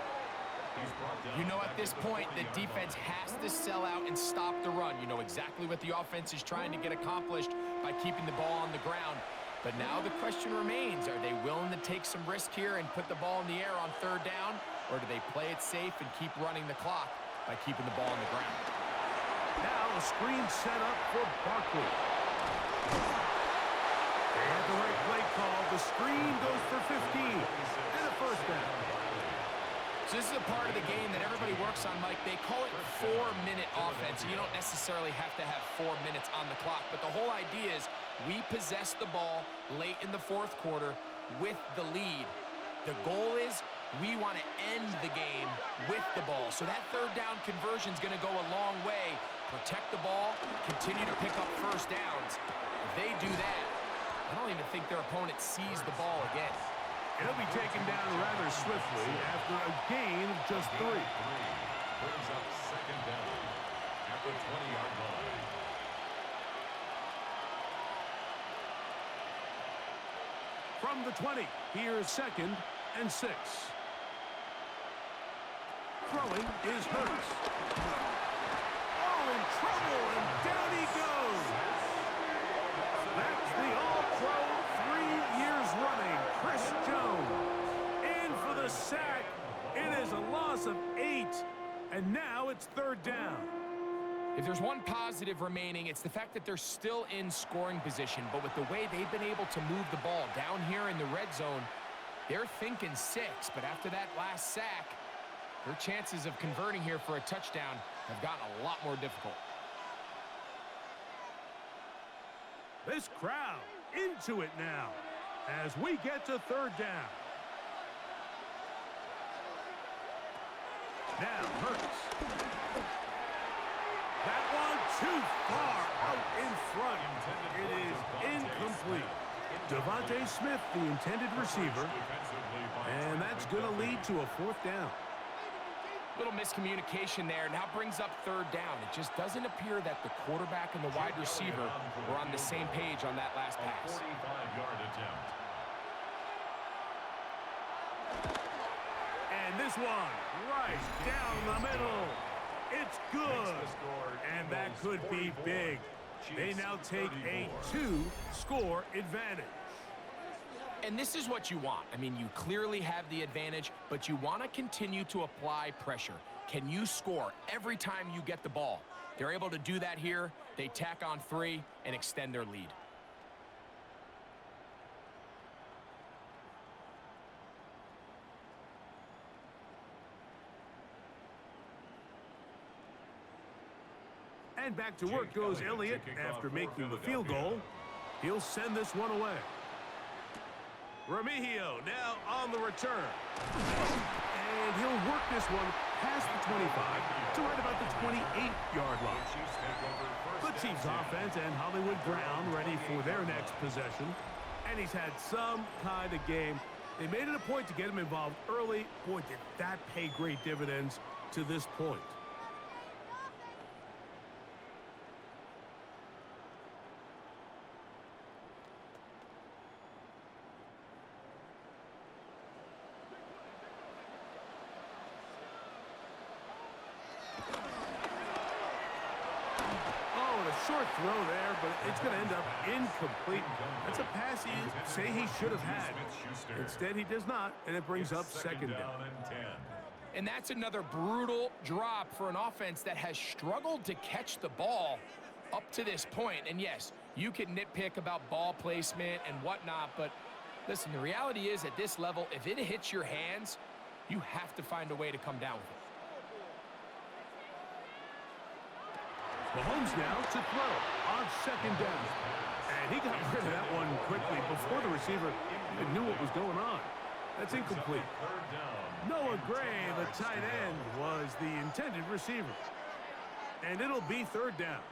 You know, at this point, the defense has to sell out and stop the run. You know exactly what the offense is trying to get accomplished by keeping the ball on the ground. But now the question remains, are they willing to take some risk here and put the ball in the air on third down? Or do they play it safe and keep running the clock by keeping the ball on the ground? Now a screen set up for Barkley. They had the right play call. The screen goes for 15 and a first down. So this is a part of the game that everybody works on, Mike. They call it 4-minute offense. You don't necessarily have to have 4 minutes on the clock, but the whole idea is we possess the ball late in the fourth quarter with the lead. The goal is we want to end the game with the ball. So that third down conversion is going to go a long way. Protect the ball, continue to pick up first downs. If they do that, I don't even think their opponent sees the ball again. He'll be taken down rather swiftly after a gain of just 3. Brings up second down at the 20-yard line. From the 20, here's second and 6. Throwing is Hurts. Oh, in trouble, and down he goes. That's the All-Pro 3 years running, Chris Jones. In for the sack. It is a loss of 8, and now it's third down. If there's one positive remaining, it's the fact that they're still in scoring position. But with the way they've been able to move the ball down here in the red zone, they're thinking 6. But after that last sack, their chances of converting here for a touchdown have gotten a lot more difficult. This crowd into it now as we get to third down. Now Hurts. That one too far out in front. It is incomplete. Devontae Smith, the intended receiver, and that's going to lead to a fourth down. Little miscommunication there. Now brings up third down. It just doesn't appear that the quarterback and the wide receiver were on the same page on that last pass. 45-yard attempt. And this one right down the middle. It's good. And that could be big. They now take a 2-score advantage. And this is what you want. I mean, you clearly have the advantage, but you want to continue to apply pressure. Can you score every time you get the ball? They're able to do that here. They tack on 3 and extend their lead. And back to work goes Elliott after making the field goal. He'll send this one away. Remigio now on the return. And he'll work this one past the 25 to right about the 28-yard line. The Chiefs offense and Hollywood Brown ready for their next possession. And he's had some kind of game. They made it a point to get him involved early. Boy, did that pay great dividends to this point. Short throw there, but it's going to end up incomplete. That's a pass you say he should have had. Instead, he does not, and it brings up second down. And that's another brutal drop for an offense that has struggled to catch the ball up to this point. And yes, you can nitpick about ball placement and whatnot, but listen, the reality is at this level, if it hits your hands, you have to find a way to come down with it. Mahomes now to throw on second down. And he got rid of that one quickly before the receiver even knew what was going on. That's incomplete. Noah Gray, the tight end, was the intended receiver. And it'll be third down.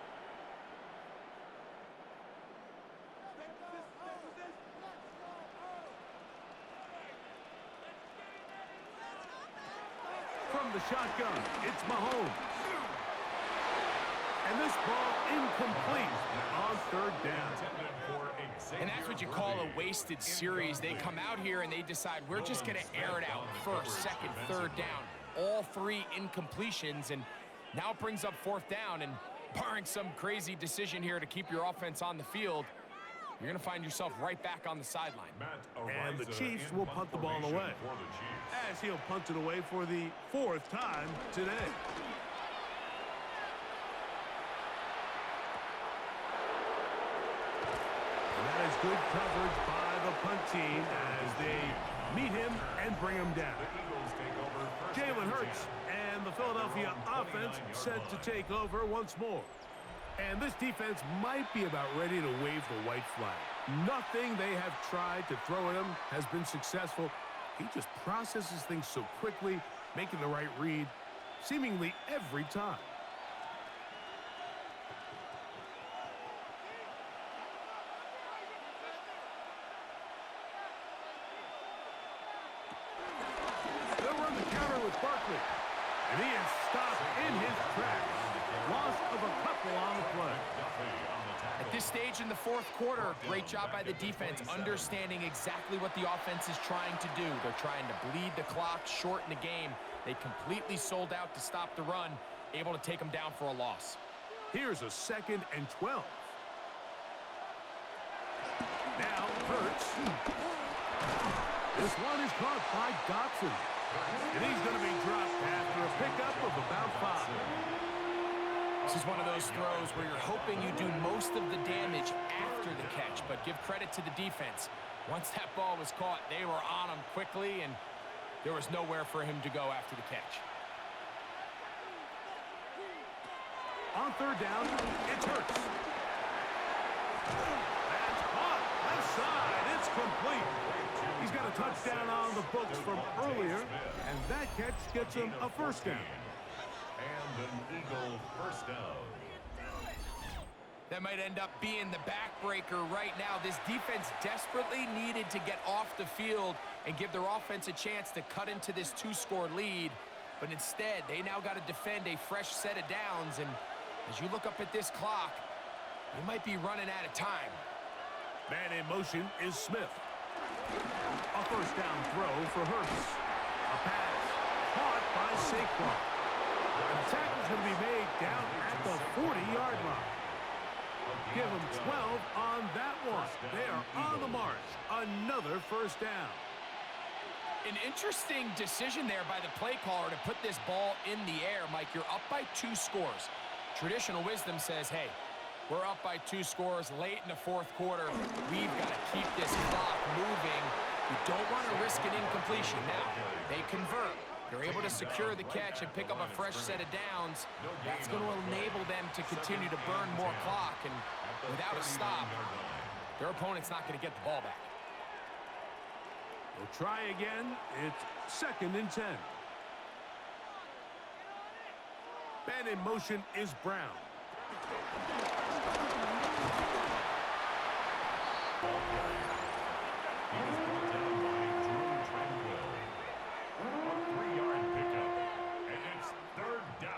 From the shotgun, it's Mahomes. And this ball incomplete on third down. And that's what you call a wasted series. They come out here and they decide we're just going to air it out first, second, third down. All three incompletions, and now it brings up fourth down. And barring some crazy decision here to keep your offense on the field, you're going to find yourself right back on the sideline. And the Chiefs will punt the ball away, as he'll punt it away for the fourth time today. That is good coverage by the punt team as they meet him and bring him down. Jalen Hurts and the Philadelphia offense set to take over once more. And this defense might be about ready to wave the white flag. Nothing they have tried to throw at him has been successful. He just processes things so quickly, making the right read seemingly every time. Barkley, and he is stopped in his tracks. Loss of a couple on the play. At this stage in the fourth quarter, great job by the defense, understanding exactly what the offense is trying to do. They're trying to bleed the clock, shorten the game. They completely sold out to stop the run, able to take them down for a loss. Here's a 2nd and 12. Now Hurts. This one is caught by Dotson. And he's going to be dropped after a pickup of about 5. This is one of those throws where you're hoping you do most of the damage after the catch, but give credit to the defense. Once that ball was caught, they were on him quickly, and there was nowhere for him to go after the catch. On third down, it's Hurts. That's caught. Left side. It's complete. He's got a touchdown on the books from earlier, and that catch gets him a first down. And an Eagle first down. That might end up being the backbreaker right now. This defense desperately needed to get off the field and give their offense a chance to cut into this 2-score lead. But instead, they now got to defend a fresh set of downs. And as you look up at this clock, you might be running out of time. Man in motion is Smith. A first down throw for Hurts. A pass caught by Saquon. And the tackle's going to be made down at the 40-yard line. Give them 12 on that one. They are on the march. Another first down. An interesting decision there by the play caller to put this ball in the air. Mike, you're up by 2 scores. Traditional wisdom says, hey, we're up by 2 scores late in the fourth quarter. We've got to keep this clock moving. You don't want to risk an incompletion. Now, they convert. They're able to secure the catch and pick up a fresh set of downs. That's going to enable them to continue to burn more clock. And without a stop, their opponent's not going to get the ball back. We'll try again. It's 2nd and 10. And in motion is Brown. He was brought down by Drew Tranquil. A 3-yard pickup, and it's third down.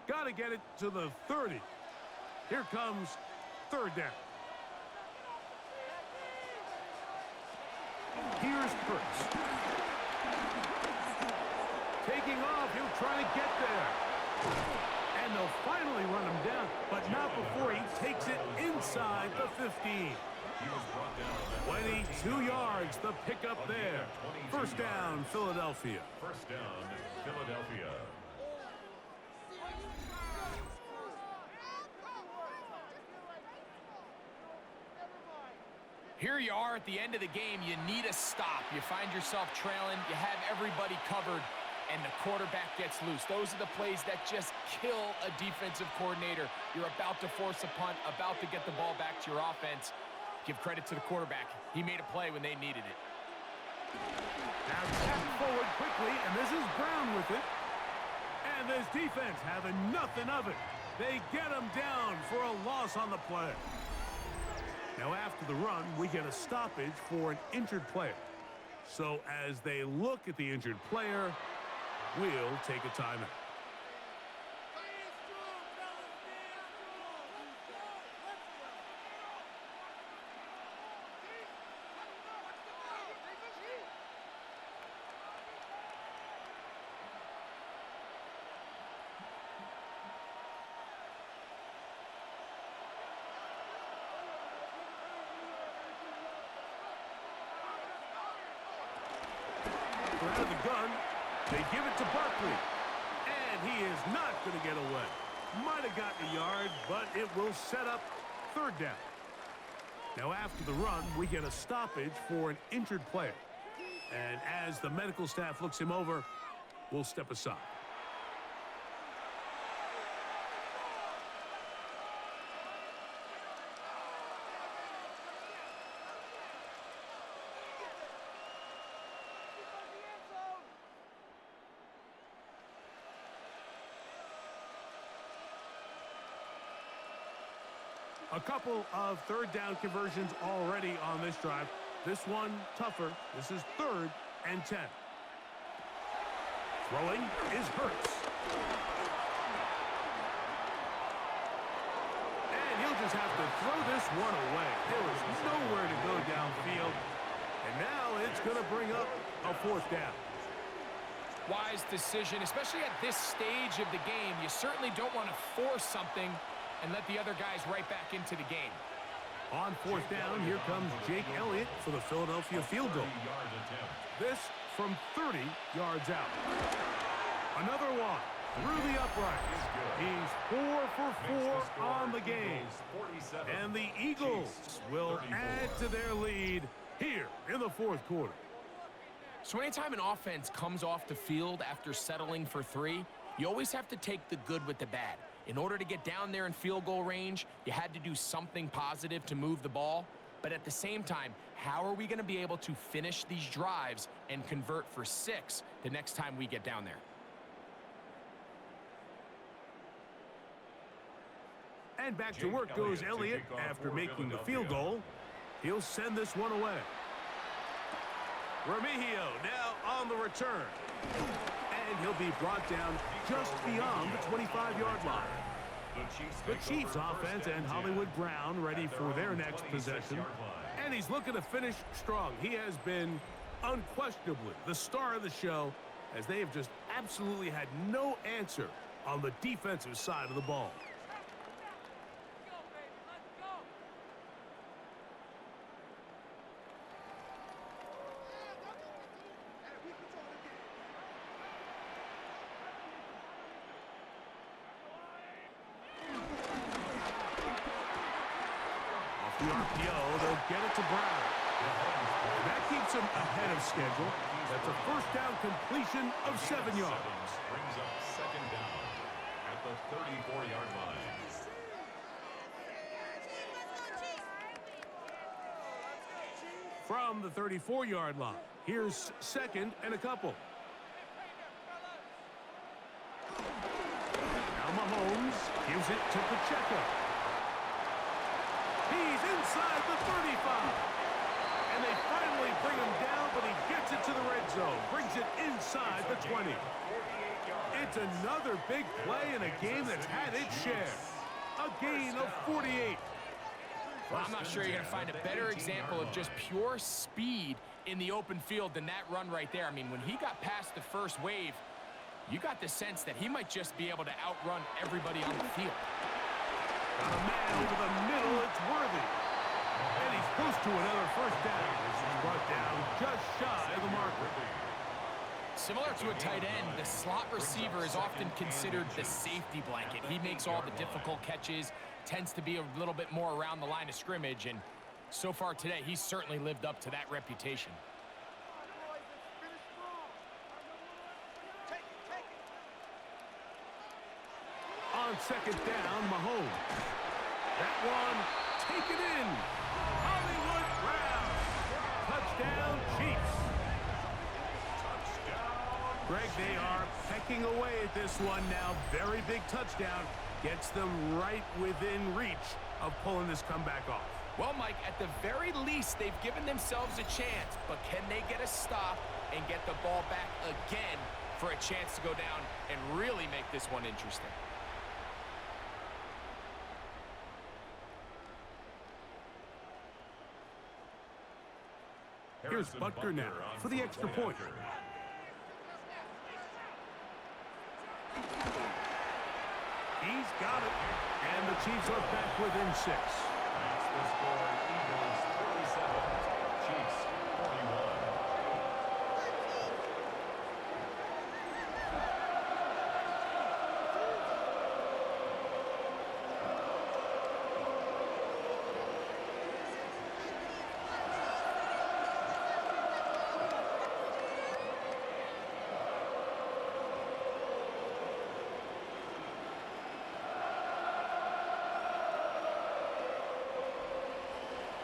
Got to get it to the 30. Here comes third down. Here's Hurts. Taking off, he'll try to get there. And they'll finally run him down, but not before he takes it inside the 15. He was brought down at 22 yards, the pickup there. First down, Philadelphia. First down, Philadelphia. Here you are at the end of the game. You need a stop. You find yourself trailing. You have everybody covered, and the quarterback gets loose. Those are the plays that just kill a defensive coordinator. You're about to force a punt, about to get the ball back to your offense. Give credit to the quarterback. He made a play when they needed it. Now tap forward quickly, and this is Brown with it. And this defense having nothing of it. They get him down for a loss on the play. Now after the run, we get a stoppage for an injured player. So as they look at the injured player, we'll take a timeout. Out of the gun, they give it to Barkley, and he is not going to get away. Might have gotten a yard, but it will set up third down. Now after the run, we get a stoppage for an injured player, and as the medical staff looks him over, we'll step aside. A couple of third down conversions already on this drive. This one tougher. This is 3rd and 10. Throwing is Hurts. And he'll just have to throw this one away. There is nowhere to go downfield. And now it's going to bring up a 4th down. Wise decision, especially at this stage of the game. You certainly don't want to force something and let the other guys right back into the game. On 4th down, here comes Jake Elliott for the Philadelphia field goal. This from 30 yards out. Another one through the uprights. He's 4 for 4 on the game. And the Eagles will add to their lead here in the 4th quarter. So anytime an offense comes off the field after settling for 3, you always have to take the good with the bad. In order to get down there in field goal range, you had to do something positive to move the ball. But at the same time, how are we going to be able to finish these drives and convert for 6 the next time we get down there? And back to work goes Elliott after making the field goal. He'll send this one away. Remigio now on the return. And he'll be brought down just beyond the 25-yard line. The Chiefs offense and Hollywood Brown ready for their next possession. And he's looking to finish strong. He has been unquestionably the star of the show, as they have just absolutely had no answer on the defensive side of the ball. The RPO, they'll get it to Brown. That keeps him ahead of schedule. That's a first down completion of 7 yards. Brings up second down at the 34-yard line. From the 34-yard line, here's second and a couple. Now Mahomes gives it to Pacheco. He's inside the 35. And they finally bring him down, but he gets it to the red zone. Brings it inside the 20. It's another big play in a game that's had its share. A gain of 48. Well, I'm not sure you're going to find a better example of just pure speed in the open field than that run right there. I mean, when he got past the first wave, you got the sense that he might just be able to outrun everybody on the field. Got a man over the middle. It's Worthy. And he's close to another first down. This is brought down just shy of the marker. Similar to a tight end, the slot receiver is often considered the safety blanket. He makes all the difficult catches, tends to be a little bit more around the line of scrimmage, and so far today, he's certainly lived up to that reputation. On second down, Mahomes. That one taken in. Hollywood Brown. Touchdown, Chiefs. Greg, they are pecking away at this one now. Very big touchdown. Gets them right within reach of pulling this comeback off. Well, Mike, at the very least, they've given themselves a chance, but can they get a stop and get the ball back again for a chance to go down and really make this one interesting? Here's Butker now for the extra point. He's got it. And the Chiefs are back within 6. That's the score. Eagles 47, Chiefs 41.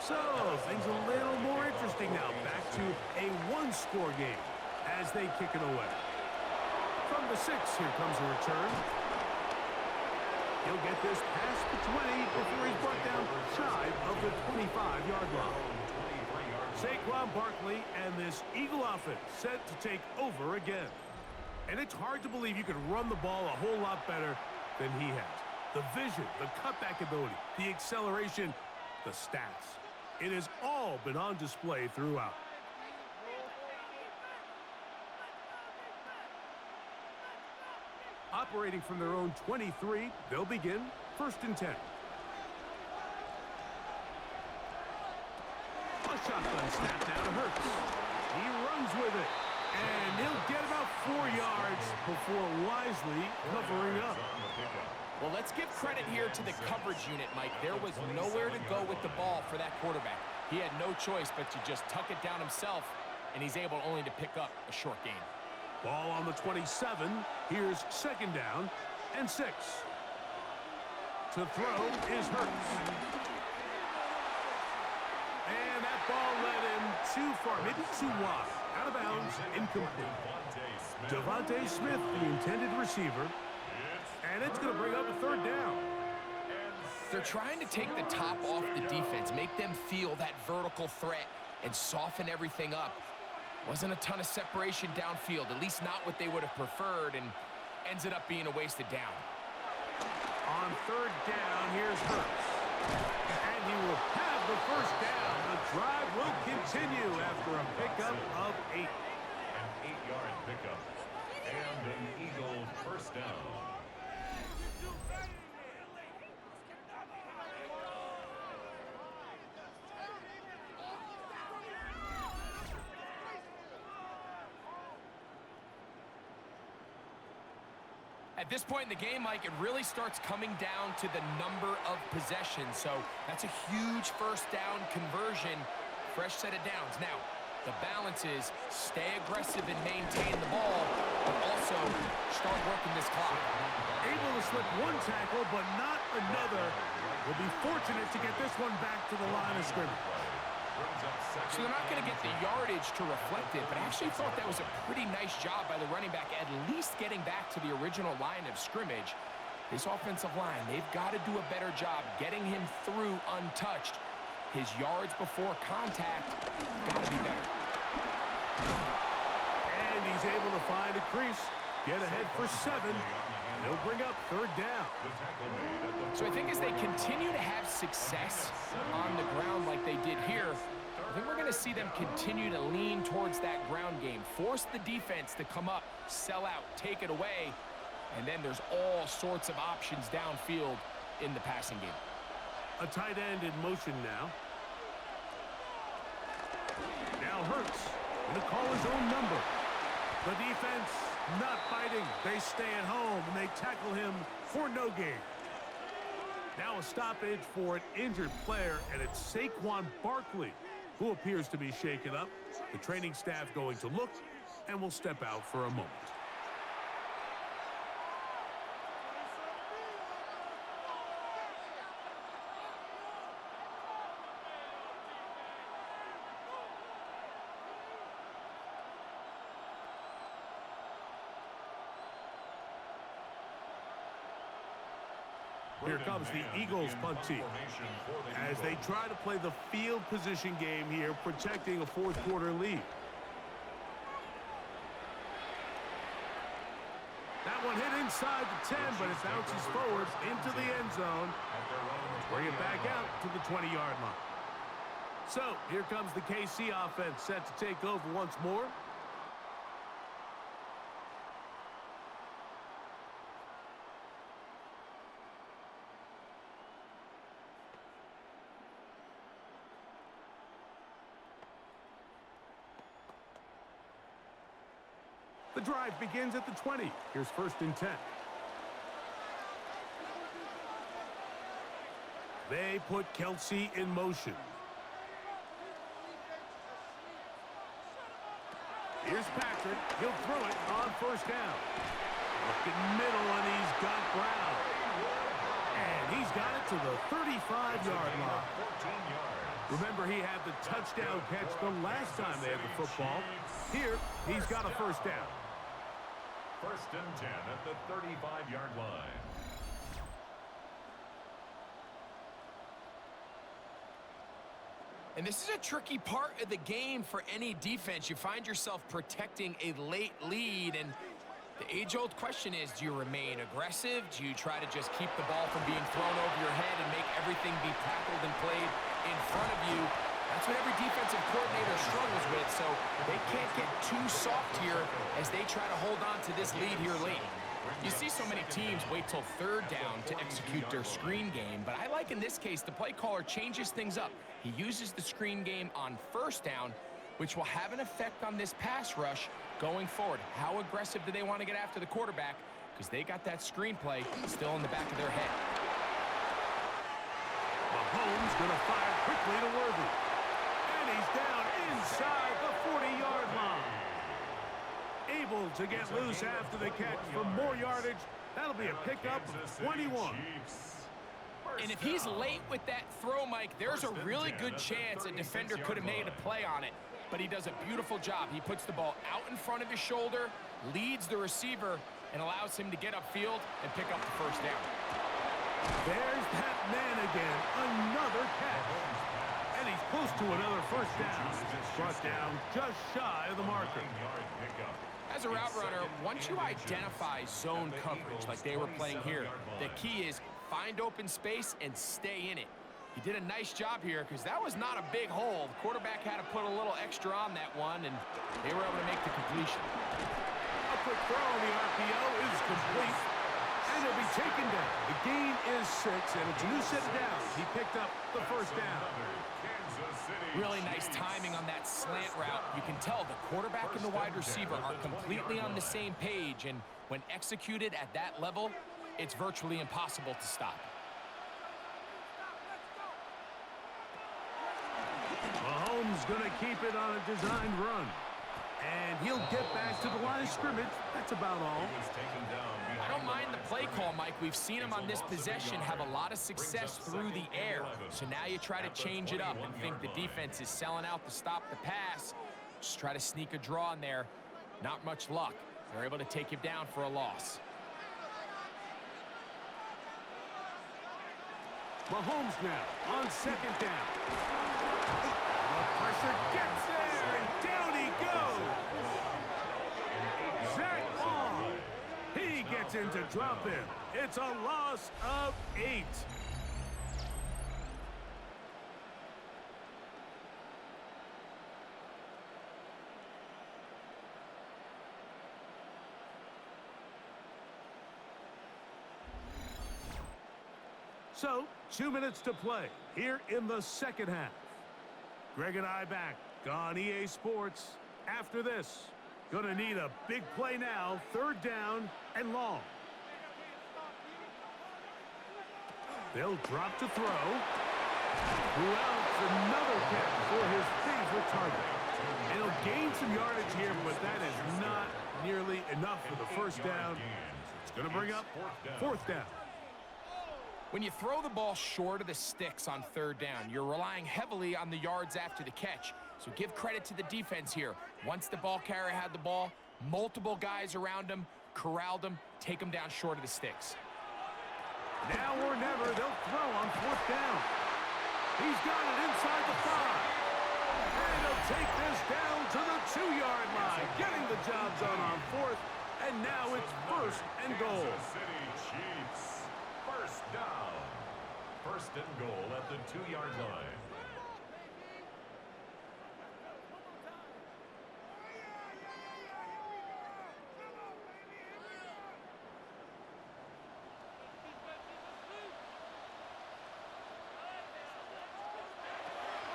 So, things a little more interesting now. Back to a one-score game as they kick it away. From the 6, here comes a return. He'll get this past the 20 before he's brought down shy of the 25-yard line. Saquon Barkley and this Eagle offense set to take over again. And it's hard to believe you could run the ball a whole lot better than he has. The vision, the cutback ability, the acceleration, the stats. It has all been on display throughout. Operating from their own 23, they'll begin 1st and 10. A shotgun snap now to Hurts. He runs with it. And he'll get about 4 yards before wisely covering up. Well, let's give credit here to the coverage unit, Mike. There was nowhere to go with the ball for that quarterback. He had no choice but to just tuck it down himself, and he's able only to pick up a short gain. Ball on the 27. Here's 2nd down and 6. To throw is Hurts. And that ball led him too far, maybe too wide. Out of bounds, incomplete. Devontae Smith, the intended receiver. And it's going to bring up a 3rd down. They're trying to take the top off the defense, make them feel that vertical threat, and soften everything up. Wasn't a ton of separation downfield, at least not what they would have preferred, and ends it up being a wasted down. On 3rd down, here's Hurts. And he will have the 1st down. The drive will continue after a pickup of 8. An 8-yard pickup. And an Eagle 1st down. At this point in the game, Mike, it really starts coming down to the number of possessions. So that's a huge first down conversion. Fresh set of downs. Now, the balance is stay aggressive and maintain the ball, but also start working this clock. Able to slip one tackle, but not another. Will be fortunate to get this one back to the line of scrimmage. So they're not going to get the yardage to reflect it, but I actually thought that was a pretty nice job by the running back, at least getting back to the original line of scrimmage. This offensive line, they've got to do a better job getting him through untouched. His yards before contact got to be better. And he's able to find a crease, get ahead for 7. He'll bring up third down. So I think as they continue to have success on the ground like they did here, I think we're going to see them continue to lean towards that ground game, force the defense to come up, sell out, take it away, and then there's all sorts of options downfield in the passing game. A tight end in motion now. Now Hurts going to call his own number. The defense not biting. They stay at home, and they tackle him for no gain. Now a stoppage for an injured player, and it's Saquon Barkley who appears to be shaken up. The training staff going to look and will step out for a moment. Here comes the Eagles punt team as they try to play the field position game here, protecting a fourth-quarter lead. That one hit inside the 10, but it bounces forward into the end zone. Bring it back out to the 20-yard line. So here comes the KC offense set to take over once more. The drive begins at the 20. Here's 1st and 10. They put Kelsey in motion. Here's Patrick. He'll throw it on 1st down. Looking middle, and he's got Brown. And he's got it to the 35-yard line. Remember, he had the touchdown catch the last time they had the football. Here, he's got a 1st down. 1st and 10 at the 35-yard line. And this is a tricky part of the game for any defense. You find yourself protecting a late lead, and the age-old question is, do you remain aggressive? Do you try to just keep the ball from being thrown over your head and make everything be tackled and played in front of you? That's what every defensive coordinator struggles with, so they can't get too soft here as they try to hold on to this lead here late. You see so many teams wait till 3rd down to execute their screen game, but I like in this case the play caller changes things up. He uses the screen game on 1st down, which will have an effect on this pass rush going forward. How aggressive do they want to get after the quarterback? Because they got that screen play still in the back of their head. Mahomes going to fire quickly to Worthy. And he's down inside the 40-yard line. Able to get loose after the catch for more yardage. That'll be a pickup of 21. And if he's late with that throw, Mike, there's a really good chance a defender could have made a play on it. But he does a beautiful job. He puts the ball out in front of his shoulder, leads the receiver, and allows him to get upfield and pick up the 1st down. There's that man again. Another catch. And he's close to another 1st down. It's brought down just shy of the marker. As a route runner, once you identify zone coverage like they were playing here, the key is find open space and stay in it. He did a nice job here because that was not a big hole. The quarterback had to put a little extra on that one, and they were able to make the completion. A quick throw on the RPO is complete, and he'll be taken down. The gain is 6, and it's a new set of downs. He picked up the 1st down. Kansas City Really nice timing on that slant route. You can tell the quarterback and the wide receiver are completely on the same page, and when executed at that level, it's virtually impossible to stop. Mahomes going to keep it on a designed run. And he'll get back to the line of scrimmage. That's about all. I don't mind the play call, Mike. We've seen him on this possession have a lot of success through the air. So now you try to change it up and think the defense is selling out to stop the pass. Just try to sneak a draw in there. Not much luck. They're able to take him down for a loss. Mahomes now on second down. The pressure gets there, and down he goes. Zach Long. He gets in to drop him. It's a loss of 8. So, 2 minutes to play here in the second half. Greg and I back on EA Sports. After this, gonna need a big play now. 3rd down and long. They'll drop to throw. Who else? Another catch for his favorite target. And he'll gain some yardage here, but that is not nearly enough for the first down. It's gonna bring up 4th down. When you throw the ball short of the sticks on 3rd down, you're relying heavily on the yards after the catch. So give credit to the defense here. Once the ball carrier had the ball, multiple guys around him, corralled him, take him down short of the sticks. Now or never, they'll throw on 4th down. He's got it inside the 5. And he'll take this down to the 2-yard line, getting the job done on 4th. And now it's 1st and goal. First down. 1st and goal at the 2-yard line.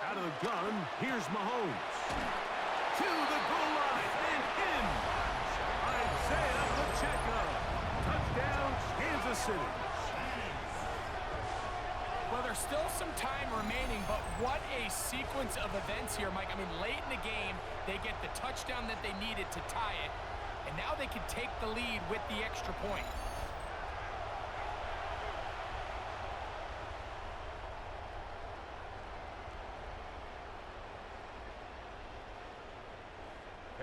Out of the gun, here's Mahomes. To the goal line and in. Isaiah Pacheco. Touchdown, Kansas City. Well, there's still some time remaining, but what a sequence of events here, Mike. I mean, late in the game, they get the touchdown that they needed to tie it, and now they can take the lead with the extra point.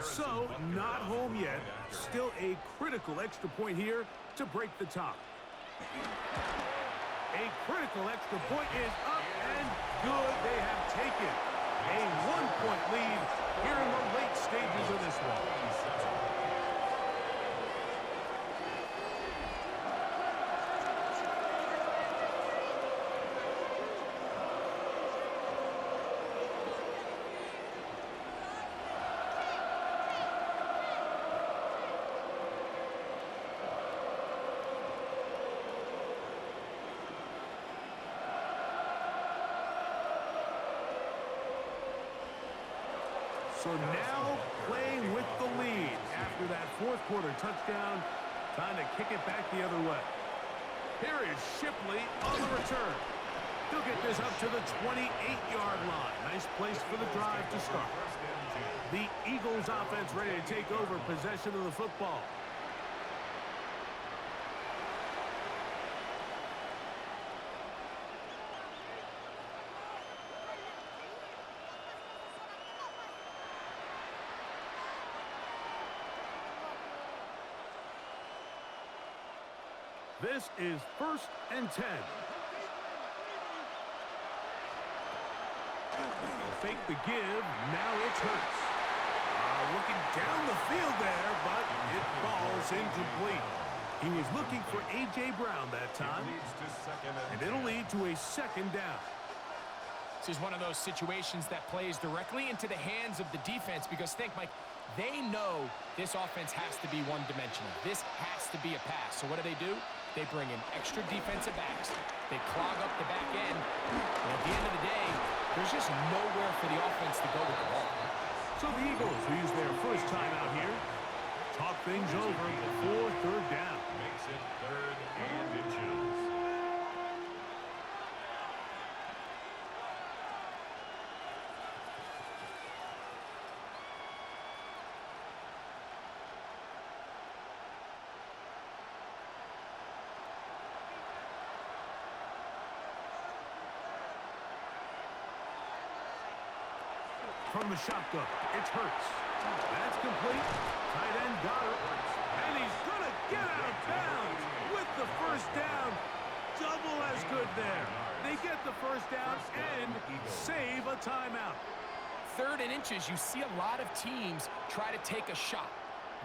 So, not home yet. Still a critical extra point here to break the tie. A critical extra point is up and good. They have taken a 1-point lead here in the late stages of this one. So now playing with the lead after that 4th quarter touchdown. Time to kick it back the other way. Here is Shipley on the return. He'll get this up to the 28-yard line. Nice place for the drive to start. The Eagles offense ready to take over possession of the football. This is 1st and 10. They'll fake the give. Now it's Hurts. Looking down the field there, but it falls incomplete. He was looking for A.J. Brown that time, and it'll lead to a 2nd down. This is one of those situations that plays directly into the hands of the defense because think, Mike, they know this offense has to be one-dimensional. This has to be a pass. So what do? They bring in extra defensive backs. They clog up the back end. And at the end of the day, there's just nowhere for the offense to go with the ball. So the Eagles will use their first time out here. Talk things over before third down. Makes it 3rd and inches. From the shotgun, it's Hurts. That's complete. Tight end got it. And he's going to get out of bounds with the first down. Double as good there. They get the first down and save a timeout. 3rd and inches, you see a lot of teams try to take a shot.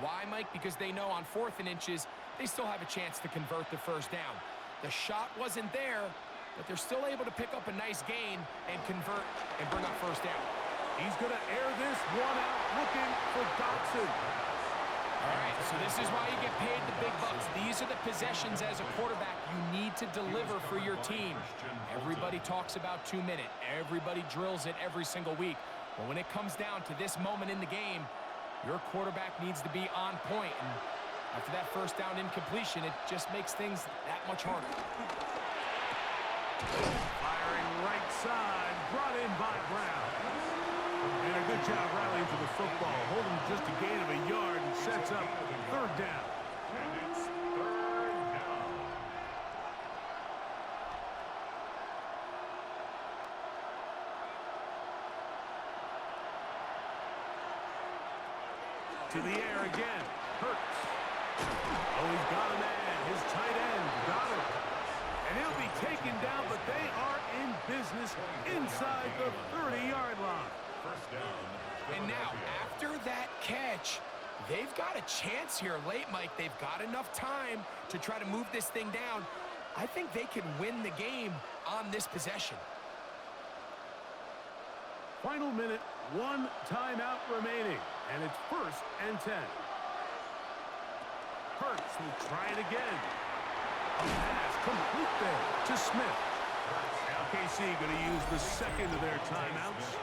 Why, Mike? Because they know on 4th and inches, they still have a chance to convert the first down. The shot wasn't there, but they're still able to pick up a nice gain and convert and bring up first down. He's going to air this one out, looking for Dotson. All right, so this is why you get paid the big bucks. These are the possessions as a quarterback you need to deliver for your team. Everybody talks about 2-minute. Everybody drills it every single week. But when it comes down to this moment in the game, your quarterback needs to be on point. And after that first down incompletion, it just makes things that much harder. Firing right side, brought in by Brown. And a good job rallying to the football, holding just a gain of a yard and sets up 3rd down. And it's 3rd down. To the air again, Hurts. Oh, he's got a man. His tight end got him. And he'll be taken down, but they are in business inside the 30-yard line. First down. And now, after that catch, they've got a chance here late, Mike. They've got enough time to try to move this thing down. I think they can win the game on this possession. Final minute, 1 timeout remaining, and it's 1st and 10. Hurts will try it again. A pass complete there to Smith. Now KC going to use the second of their timeouts.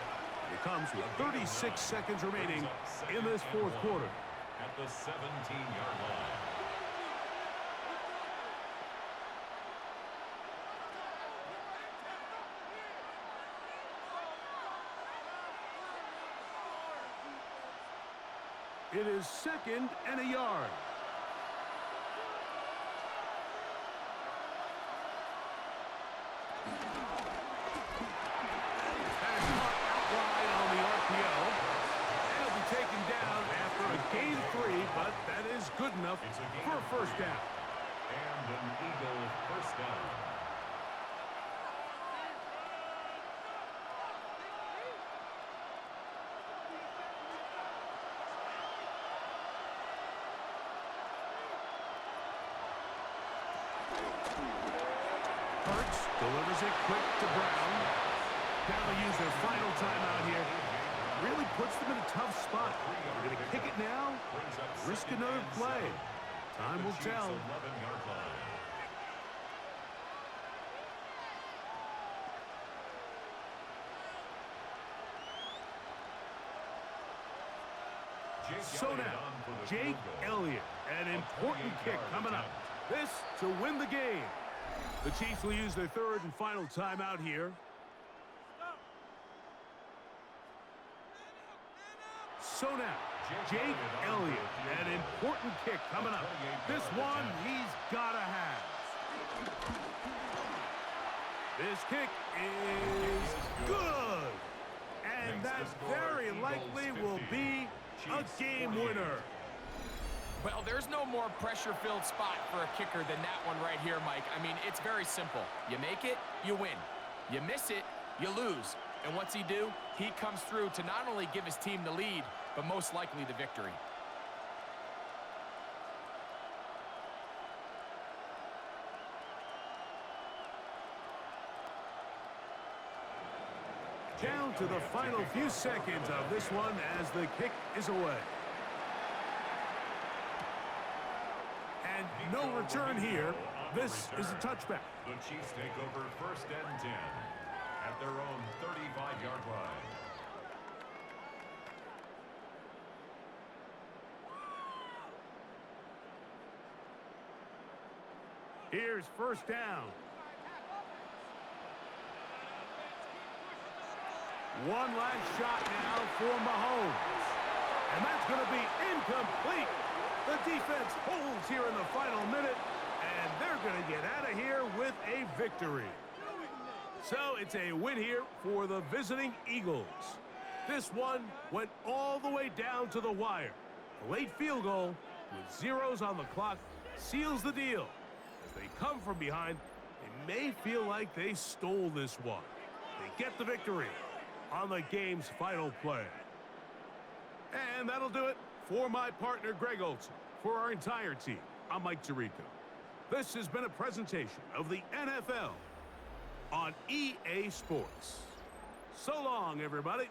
It comes with 36 seconds remaining in this 4th quarter. At the 17-yard line. It is 2nd and a yard. Gain 3, but that is good enough for a first down. And an Eagle first down. Hurts delivers it quick to Brown. Now they use their final timeout here. Really puts them in a tough spot. They're going to kick it now, risk another play. Time will tell. 11-yard line. So now, Jake Elliott, an important kick coming up. This to win the game. The Chiefs will use their 3rd and final timeout here. So now, Jake Elliott, an important kick coming up. This one he's got to have. This kick is good. And that very likely will be a game winner. Well, there's no more pressure-filled spot for a kicker than that one right here, Mike. I mean, it's very simple. You make it, you win. You miss it, you lose. And what's he do? He comes through to not only give his team the lead, but most likely the victory. Down to the final few seconds of this one as the kick is away. And no return here. This is a touchback. The Chiefs take over 1st and 10 at their own 35-yard line. Here's 1st down. One last shot now for Mahomes. And that's going to be incomplete. The defense holds here in the final minute, and they're going to get out of here with a victory. So it's a win here for the visiting Eagles. This one went all the way down to the wire. The late field goal with zeros on the clock seals the deal. As they come from behind, they may feel like they stole this one. They get the victory on the game's final play. And that'll do it for my partner, Greg Olson. For our entire team, I'm Mike Tirico. This has been a presentation of the NFL on EA Sports. So long, everybody.